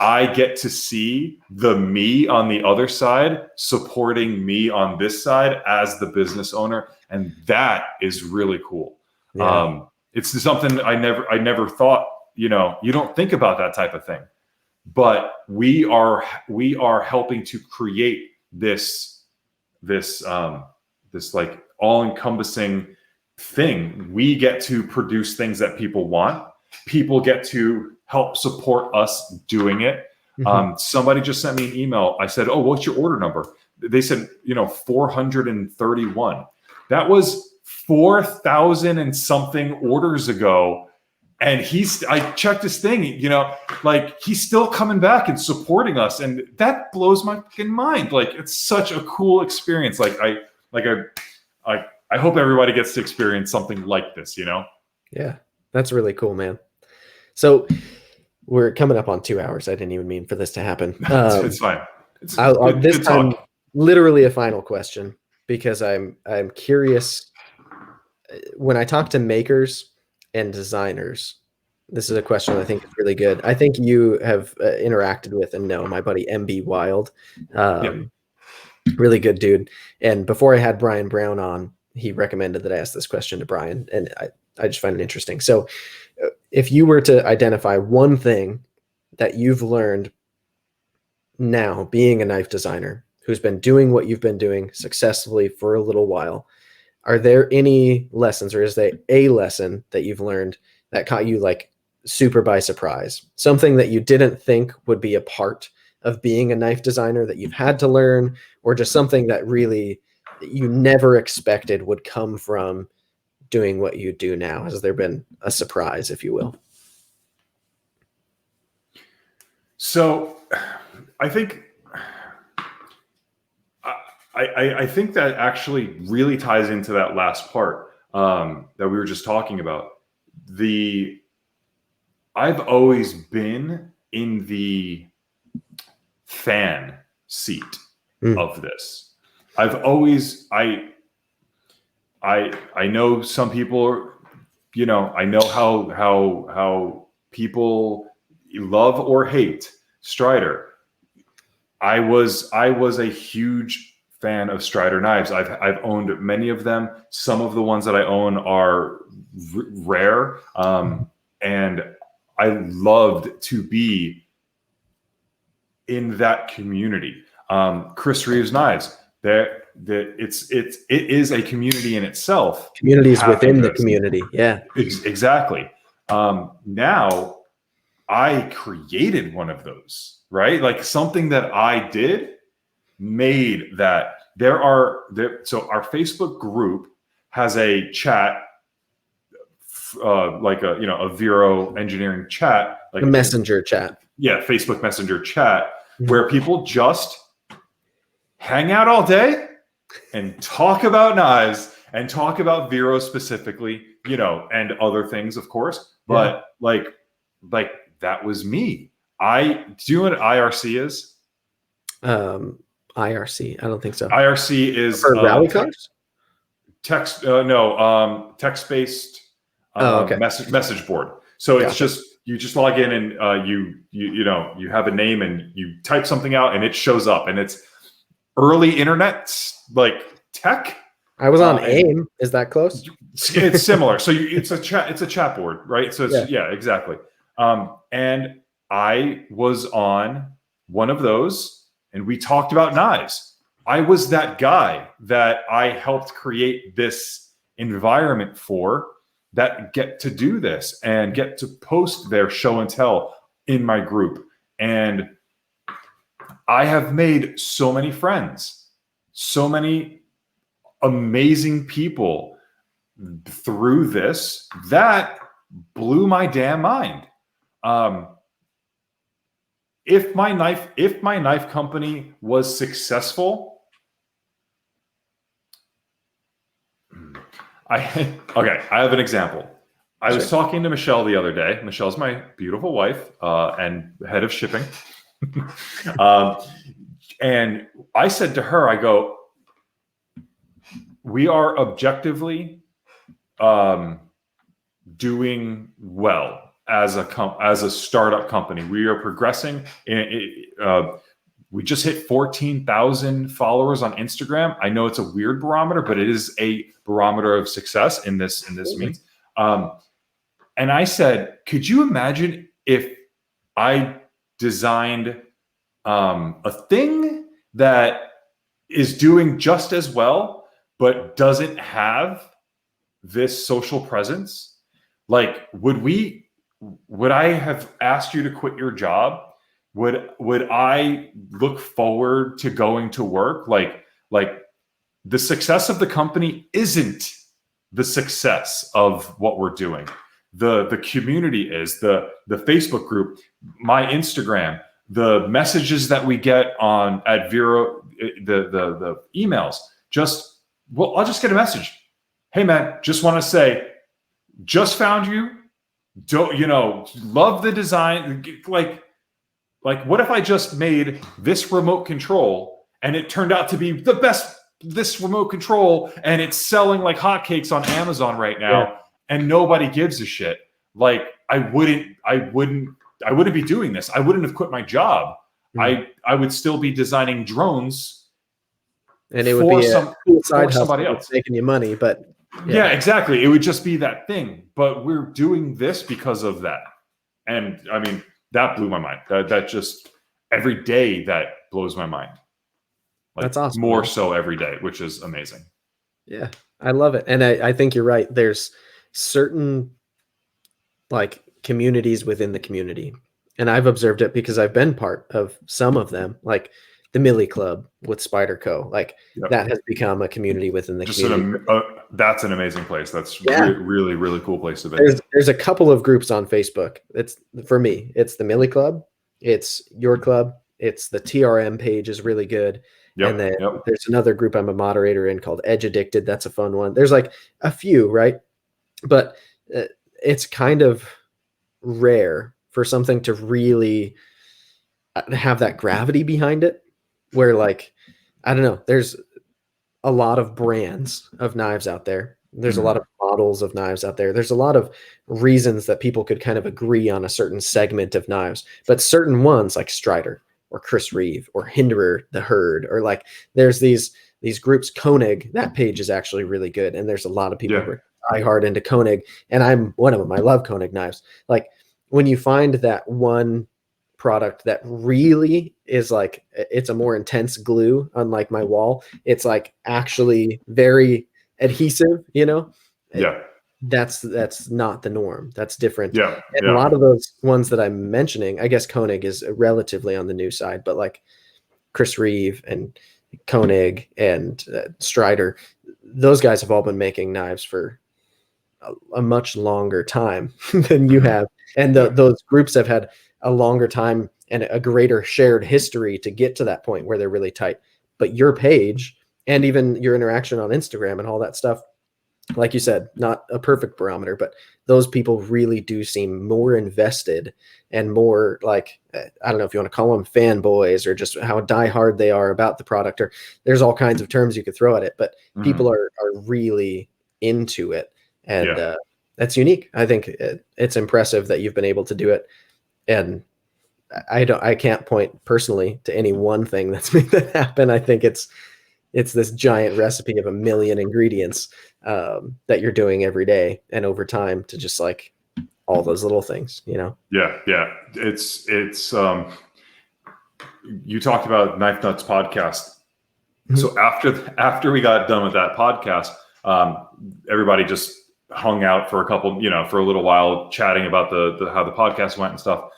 I get to see the me on the other side supporting me on this side as the business owner. And that is really cool. Yeah. It's something I never thought, you don't think about that type of thing, but we are helping to create this all encompassing thing. We get to produce things that people want. People get to help support us doing it. Somebody just sent me an email. I said, oh, what's your order number? They said, 431. That was 4,000 and something orders ago. And I checked his thing, he's still coming back and supporting us. And that blows my fucking mind. It's such a cool experience. I hope everybody gets to experience something like this, Yeah, that's really cool, man. So we're coming up on 2 hours. I didn't even mean for this to happen. It's fine. This time, literally a final question, because I'm curious. When I talk to makers and designers, this is a question I think is really good. I think you have interacted with and know my buddy MB Wild. Really good dude. And before I had Brian Brown on, he recommended that I ask this question to Brian, and I just find it interesting. So if you were to identify one thing that you've learned now being a knife designer who's been doing what you've been doing successfully for a little while, are there any lessons, or is there a lesson that you've learned that caught you super by surprise, something that you didn't think would be a part of being a knife designer that you've had to learn, or just something that really you never expected would come from doing what you do now? Has there been a surprise, if you will? So I think I think that actually really ties into that last part that we were just talking about. I've always been in the fan seat of this. I've always I know some people, you know, I know how people love or hate Strider. I was a huge fan of Strider knives. I've owned many of them. Some of the ones that I own are rare, and I loved to be in that community. Chris Reeves Knives. It is a community in itself. Communities within the community. Yeah, exactly. Now I created one of those, right? Like something that I did made that. So our Facebook group has a chat, like a Vero Engineering chat, like a messenger chat. Yeah, Facebook Messenger chat, where people just hang out all day and talk about knives and talk about Vero specifically, you know, and other things, of course. But like that was me. Do you know what IRC is? IRC? I don't think so. IRC is for rally cars? Text-based message board. So it's just, you just log in and you have a name and you type something out and it shows up, and it's early internet like tech. I was on AIM. Is that close? It's similar. So it's a chat board, right? So it's, exactly. And I was on one of those and we talked about knives. I was that guy that I helped create this environment for, that get to do this and get to post their show and tell in my group. And I have made so many friends, so many amazing people through this that blew my damn mind. If my knife company was successful, I have an example. I was talking to Michelle the other day. Michelle's my beautiful wife and head of shipping. And I said to her, I go, we are objectively doing well as a startup company. We are progressing. We just hit 14,000 followers on Instagram. I know it's a weird barometer, but it is a barometer of success in this means. And I said, could you imagine if I designed a thing that is doing just as well, but doesn't have this social presence? Like, would I have asked you to quit your job? Would I look forward to going to work? Like the success of the company isn't the success of what we're doing. The community is the Facebook group, my Instagram, the messages that we get at Vero, the emails. I'll just get a message. Hey man, just want to say, just found you. Love the design. Like, what if I just made this remote control and it turned out to be the best, this remote control, and it's selling like hotcakes on Amazon right now, and nobody gives a shit? Like, I wouldn't be doing this. I wouldn't have quit my job. I would still be designing drones, and it would be a cool side hustle somebody else making you money. But yeah, exactly. It would just be that thing. But we're doing this because of that. And I mean, that blew my mind. That just, every day that blows my mind. Like, that's awesome. More so every day, which is amazing. Yeah, I love it. And I think you're right. There's certain like communities within the community. And I've observed it because I've been part of some of them, like the Millie Club with Spyderco. Like Yep. that has become a community within the Just community. that's an amazing place. That's Yeah. really, really cool place to be. There's a couple of groups on Facebook. It's for me, it's the Millie Club, it's your club, it's the TRM page is really good. Yep, And then yep. there's another group I'm a moderator in called Edge Addicted. That's a fun one. There's like a few, right? But it's kind of rare for something to really have that gravity behind it, where like, I don't know, there's a lot of brands of knives out there. There's a lot of models of knives out there. There's a lot of reasons that people could kind of agree on a certain segment of knives, but certain ones like Strider or Chris Reeve or Hinderer the Herd, or like there's these groups. Koenig, that page is actually really good. And there's a lot of people who are die hard into Koenig, and I'm one of them. I love Koenig knives. Like when you find that one product that really is like, it's a more intense glue, unlike my wall, it's like actually very adhesive, you know? Yeah. That's not the norm. That's different. Yeah. And a lot of those ones that I'm mentioning, I guess Koenig is relatively on the new side, but like Chris Reeve and Koenig and Strider, those guys have all been making knives for a much longer time than you have. And those groups have had a longer time and a greater shared history to get to that point where they're really tight. But your page and even your interaction on Instagram and all that stuff, like you said, not a perfect barometer, but those people really do seem more invested and more like, I don't know if you want to call them fanboys or just how diehard they are about the product, or there's all kinds of terms you could throw at it, but people are really into it. And that's unique. I think it's impressive that you've been able to do it. And I can't point personally to any one thing that's made that happen. I think it's this giant recipe of a million ingredients that you're doing every day and over time to just like all those little things, you know? Yeah. It's you talked about Knife Nuts podcast. So after we got done with that podcast, everybody just hung out for a little while chatting about the how the podcast went and stuff.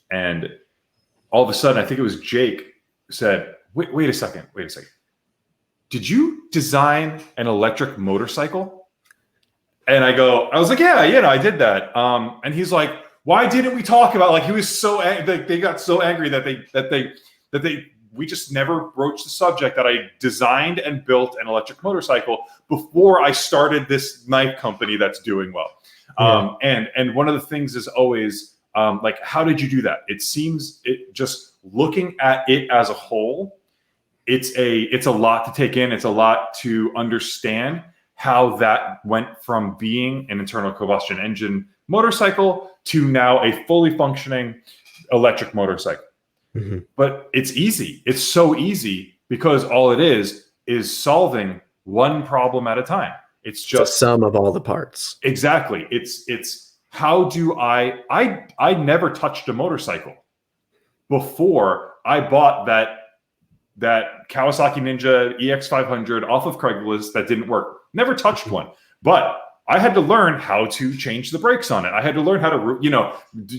And all of a sudden, I think it was Jake said, wait a second. Did you design an electric motorcycle? And I was like, yeah, I did that. And he's like, why didn't we talk about, like, he was so they got so angry that we just never broached the subject that I designed and built an electric motorcycle before I started this knife company that's doing well. And one of the things is always, like, how did you do that? It seems just looking at it as a whole, it's a lot to take in. It's a lot to understand how that went from being an internal combustion engine motorcycle to now a fully functioning electric motorcycle. But it's easy. It's so easy because all it is solving one problem at a time. It's just the sum of all the parts. Exactly. It's how do I never touched a motorcycle before I bought that Kawasaki Ninja EX500 off of Craigslist that didn't work. Never touched one, but I had to learn how to change the brakes on it. I had to learn how to,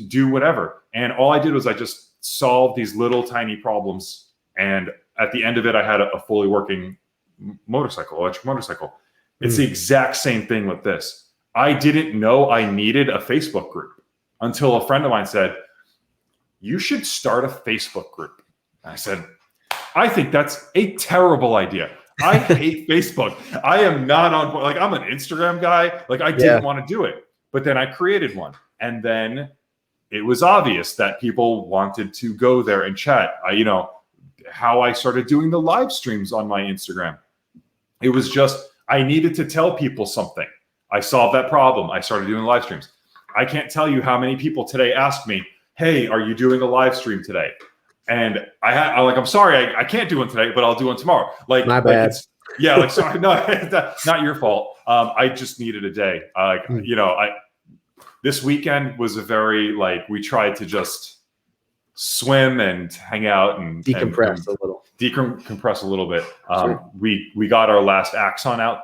do whatever. And all I did was I just solved these little tiny problems. And at the end of it, I had a fully working electric motorcycle. It's the exact same thing with this. I didn't know I needed a Facebook group until a friend of mine said, you should start a Facebook group. And I said, I think that's a terrible idea. I hate Facebook. I am not on board. Like, I'm an Instagram guy. Like, I didn't want to do it. But then I created one. And then it was obvious that people wanted to go there and chat. How I started doing the live streams on my Instagram. It was just, I needed to tell people something. I solved that problem. I started doing live streams. I can't tell you how many people today asked me, hey, are you doing a live stream today? And I'm sorry, I can't do one today, but I'll do one tomorrow. Like, my bad. Sorry, no, not your fault. I just needed a day. This weekend was a very, we tried to just swim and hang out and decompress a little bit. We got our last Axon out,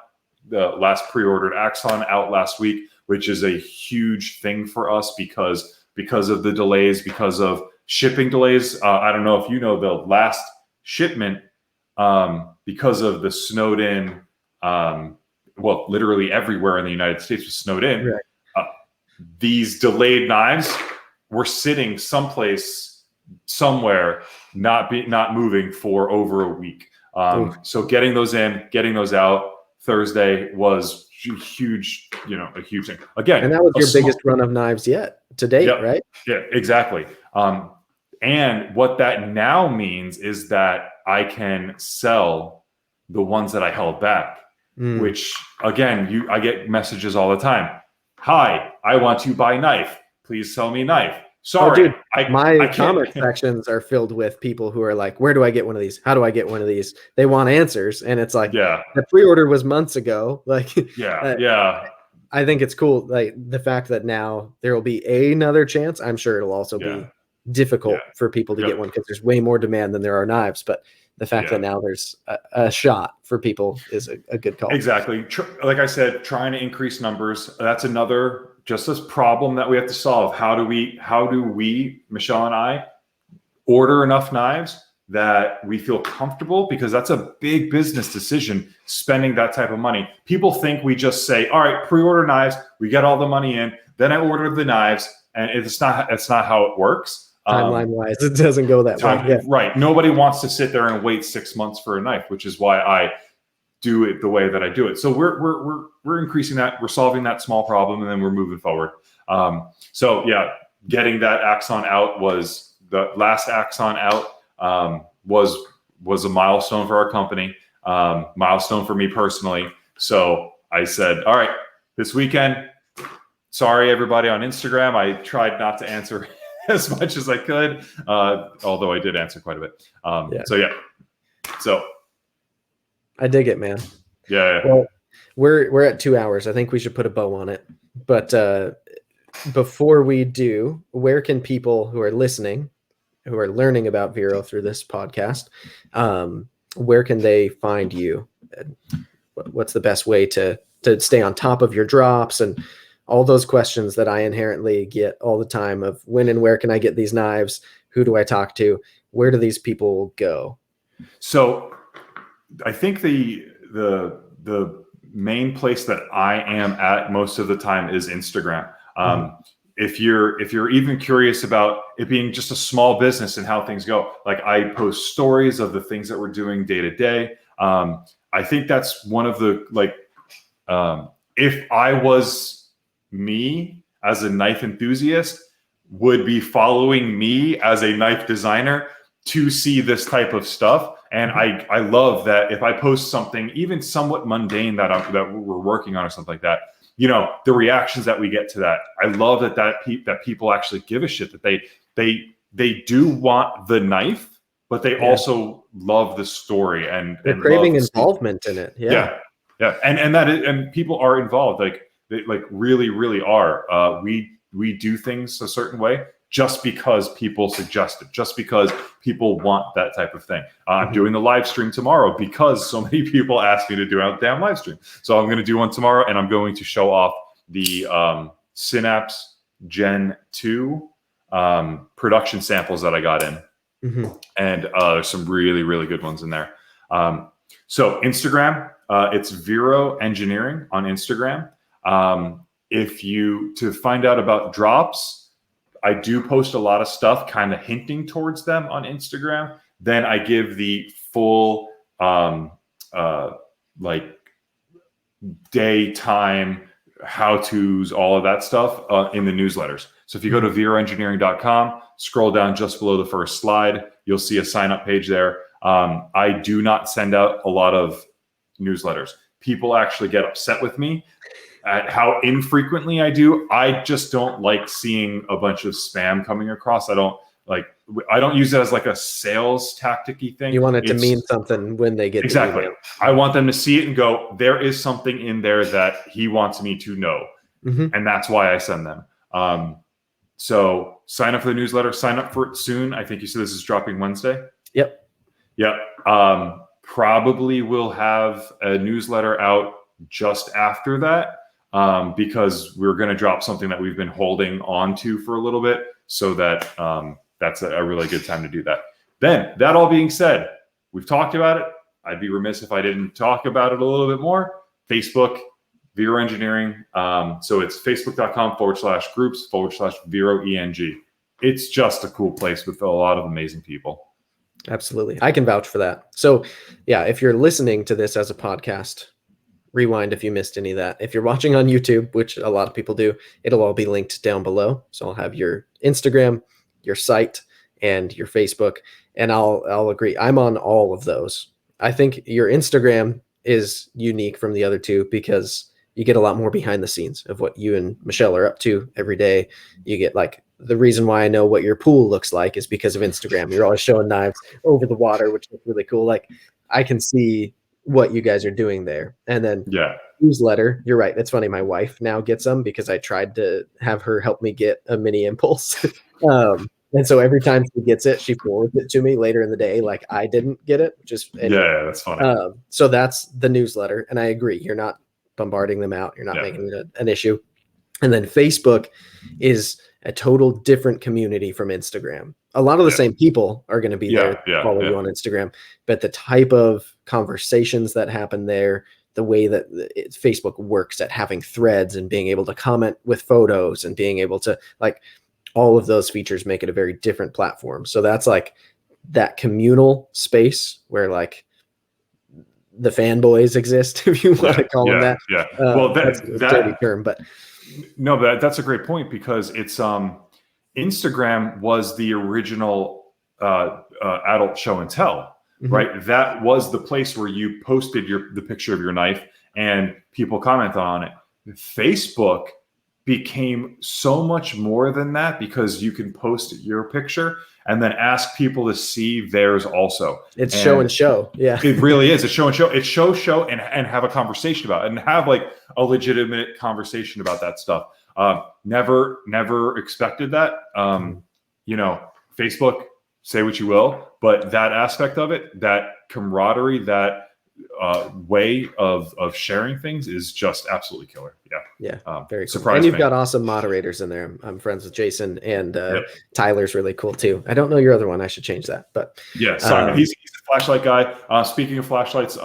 the last pre-ordered Axon out last week. which is a huge thing for us because of the delays, because of shipping delays. I don't know if you know, the last shipment, because of the snowed in, well, literally everywhere in the United States was snowed in. Right. These delayed knives were sitting someplace, somewhere, not moving for over a week. So getting those in, getting those out Thursday was huge, a huge thing. Again, And that was your biggest run of knives yet to date, yep, right? Yeah, exactly. And what that now means is that I can sell the ones that I held back, which again, I get messages all the time. Hi, I want to buy knife. Please sell me knife. Sorry, dude, my comment sections are filled with people who are like, where do I get one of these? How do I get one of these? They want answers. And it's like, the pre-order was months ago. Like, I think it's cool. Like the fact that now there will be another chance. I'm sure it'll also be difficult for people to get one because there's way more demand than there are knives. But the fact that now there's a shot for people is a good call. Exactly. Like I said, trying to increase numbers. That's another just this problem that we have to solve. How do we, Michelle and I, order enough knives that we feel comfortable? Because that's a big business decision, spending that type of money. People think we just say, all right, pre-order knives, we get all the money in, then I order the knives, and it's not how it works. Timeline wise, it doesn't go that way. Right. Nobody wants to sit there and wait 6 months for a knife, which is why I do it the way that I do it. So we're increasing that, we're solving that small problem, and then we're moving forward. Getting that Axon out was the last Axon out, was a milestone for our company, milestone for me personally. So I said, all right, this weekend, sorry everybody on Instagram, I tried not to answer as much as I could, although I did answer quite a bit. So I dig it, man. Well, we're at 2 hours. I think we should put a bow on it. But before we do, where can people who are listening, who are learning about Vero through this podcast, where can they find you? What's the best way to stay on top of your drops and all those questions that I inherently get all the time of when and where can I get these knives? Who do I talk to? Where do these people go? So I think the main place that I am at most of the time is Instagram. If you're even curious about it being just a small business and how things go, like I post stories of the things that we're doing day to day. I think that's one of the, if I was me as a knife enthusiast, would be following me as a knife designer to see this type of stuff. And I love that if I post something even somewhat mundane that we're working on or something like that, the reactions that we get to that. I love that people actually give a shit, that they do want the knife, but they also love the story and they're craving involvement in it. Yeah. And people are involved. They really, really are. We do things a certain way just because people suggest it, just because people want that type of thing. I'm doing the live stream tomorrow because so many people asked me to do a damn live stream. So I'm going to do one tomorrow, and I'm going to show off the Synapse Gen 2 production samples that I got in. And there's some really, really good ones in there. So Instagram, it's Vero Engineering on Instagram. To find out about drops, I do post a lot of stuff kind of hinting towards them on Instagram. Then I give the full daytime how-tos, all of that stuff in the newsletters. So if you go to veroengineering.com, scroll down just below the first slide, you'll see a sign-up page there. I do not send out a lot of newsletters. People actually get upset with me at how infrequently I do. I just don't like seeing a bunch of spam coming across. I don't use it as like a sales tactic-y thing. You want it to mean something when they get exactly. I want them to see it and go, there is something in there that he wants me to know. And that's why I send them. So sign up for the newsletter, sign up for it soon. I think you said this is dropping Wednesday. Yep. Probably will have a newsletter out just after that. because we're going to drop something that we've been holding on to for a little bit. So that that's a really good time to do that. Then, that all being said, we've talked about it. I'd be remiss if I didn't talk about it a little bit more. Facebook, Vero Engineering. So it's facebook.com/groups/Vero ENG. It's just a cool place with a lot of amazing people. Absolutely. I can vouch for that. So yeah, if you're listening to this as a podcast, rewind if you missed any of that. If you're watching on YouTube, which a lot of people do, it'll all be linked down below. So I'll have your Instagram, your site, and your Facebook. And I'll agree. I'm on all of those. I think your Instagram is unique from the other two because you get a lot more behind the scenes of what you and Michelle are up to every day. You get like, the reason why I know what your pool looks like is because of Instagram. You're always showing knives over the water, which is really cool. Like I can see what you guys are doing there. And then newsletter, you're right. It's funny. My wife now gets them because I tried to have her help me get a mini impulse. And so every time she gets it, she forwards it to me later in the day. Like I didn't get it, Yeah, that's funny. So that's the newsletter. And I agree. You're not bombarding them out. You're not making it an issue. And then Facebook is a total different community from Instagram. A lot of the same people are going to be there to follow you on Instagram, but the type of conversations that happen there, the way that Facebook works at having threads and being able to comment with photos and being able to like all of those features make it a very different platform. So that's like that communal space where like the fanboys exist, if you want to call them that. Yeah. Well, that's a dirty term, but no, that's a great point because it's Instagram was the original adult show and tell, right? That was the place where you posted the picture of your knife and people commented on it. Facebook became so much more than that because you can post your picture and then ask people to see theirs also. It's show and show. Yeah. It really is. It's show and show. It's show and have a conversation about it and have like a legitimate conversation about that stuff. Never expected that. Facebook, say what you will, but that aspect of it, that camaraderie, that way of sharing things is just absolutely killer. Very cool. And you've got awesome moderators in there. I'm friends with Jason and Tyler's really cool too. I don't know your other one. I should change that, but Simon, he's a flashlight guy. Speaking of flashlights,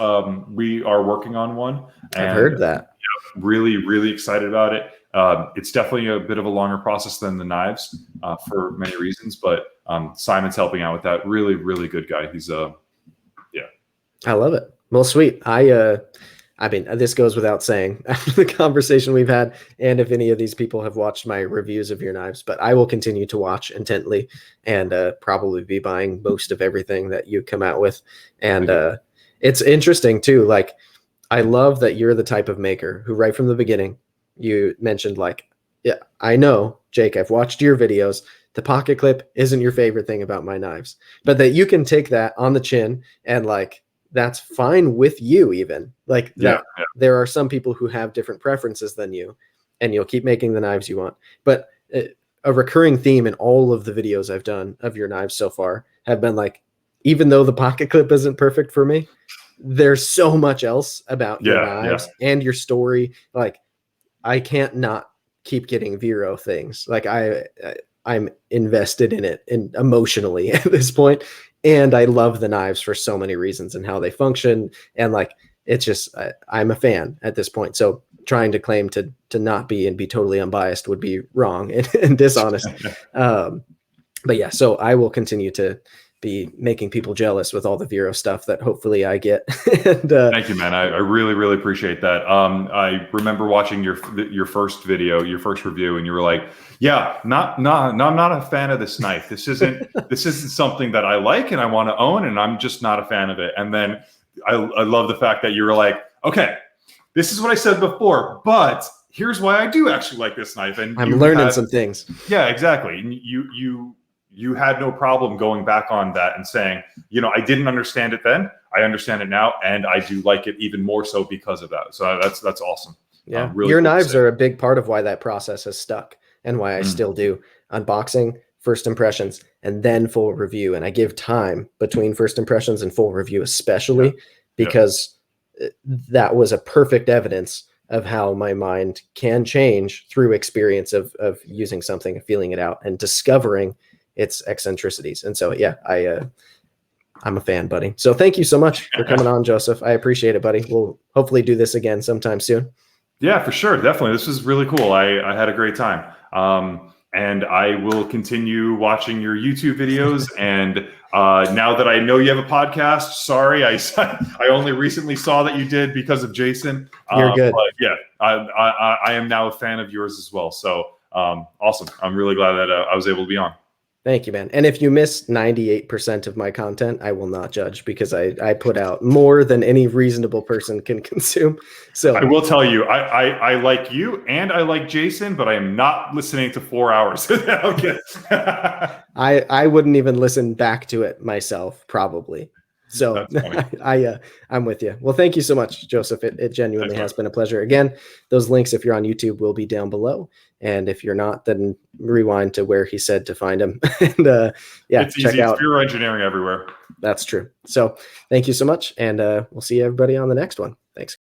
we are working on one. I've heard that. Really excited about it. It's definitely a bit of a longer process than the knives for many reasons, but Simon's helping out with that. Really good guy. He's I love it. Well, sweet. I mean, this goes without saying after the conversation we've had, and if any of these people have watched my reviews of your knives, but I will continue to watch intently and probably be buying most of everything that you come out with. And it's interesting too. Like, I love that you're the type of maker who right from the beginning, you mentioned like, I know, Jake, I've watched your videos. The pocket clip isn't your favorite thing about my knives, but that you can take that on the chin and like, that's fine with you even like that. There are some people who have different preferences than you and you'll keep making the knives you want. But a recurring theme in all of the videos I've done of your knives so far have been like, even though the pocket clip isn't perfect for me, there's so much else about your knives and your story. Like I can't not keep getting Vero things. Like I'm invested in it and emotionally at this point. And I love the knives for so many reasons and how they function. And like, it's just, I'm a fan at this point. So trying to claim to not be and be totally unbiased would be wrong and dishonest. But yeah, so I will continue to be making people jealous with all the Vero stuff that hopefully I get. And, thank you, man. I really appreciate that. I remember watching your first video, your first review, and you were like, "Yeah, no, I'm not a fan of this knife. This isn't something that I like and I want to own, and I'm just not a fan of it." And then I love the fact that you were like, "Okay, this is what I said before, but here's why I do actually like this knife." And I'm learning some things. Yeah, exactly. And you had no problem going back on that and saying, I didn't understand it then. I understand it now. And I do like it even more so because of that. So that's awesome. Yeah. Really your knives are a big part of why that process has stuck and why I still do unboxing, first impressions, and then full review. And I give time between first impressions and full review, especially because that was a perfect evidence of how my mind can change through experience of using something, feeling it out, and discovering its eccentricities. And so, yeah, I'm a fan, buddy. So thank you so much for coming on, Joseph. I appreciate it, buddy. We'll hopefully do this again sometime soon. Yeah, for sure. Definitely. This was really cool. I had a great time. And I will continue watching your YouTube videos. And now that I know you have a podcast, sorry, I only recently saw that you did because of Jason. You're good. But yeah, I am now a fan of yours as well. So awesome. I'm really glad that I was able to be on. Thank you, man. And if you miss 98% of my content, I will not judge, because I put out more than any reasonable person can consume. So I will tell you, I like you and I like Jason, but I am not listening to 4 hours. Okay. I wouldn't even listen back to it myself, probably. So I'm with you. Well, thank you so much, Joseph. It genuinely has been a pleasure. Again, those links, if you're on YouTube, will be down below. And if you're not, then rewind to where he said to find him. And yeah, it's check easy. Out. It's Vero Engineering everywhere. That's true. So thank you so much. And we'll see everybody on the next one. Thanks.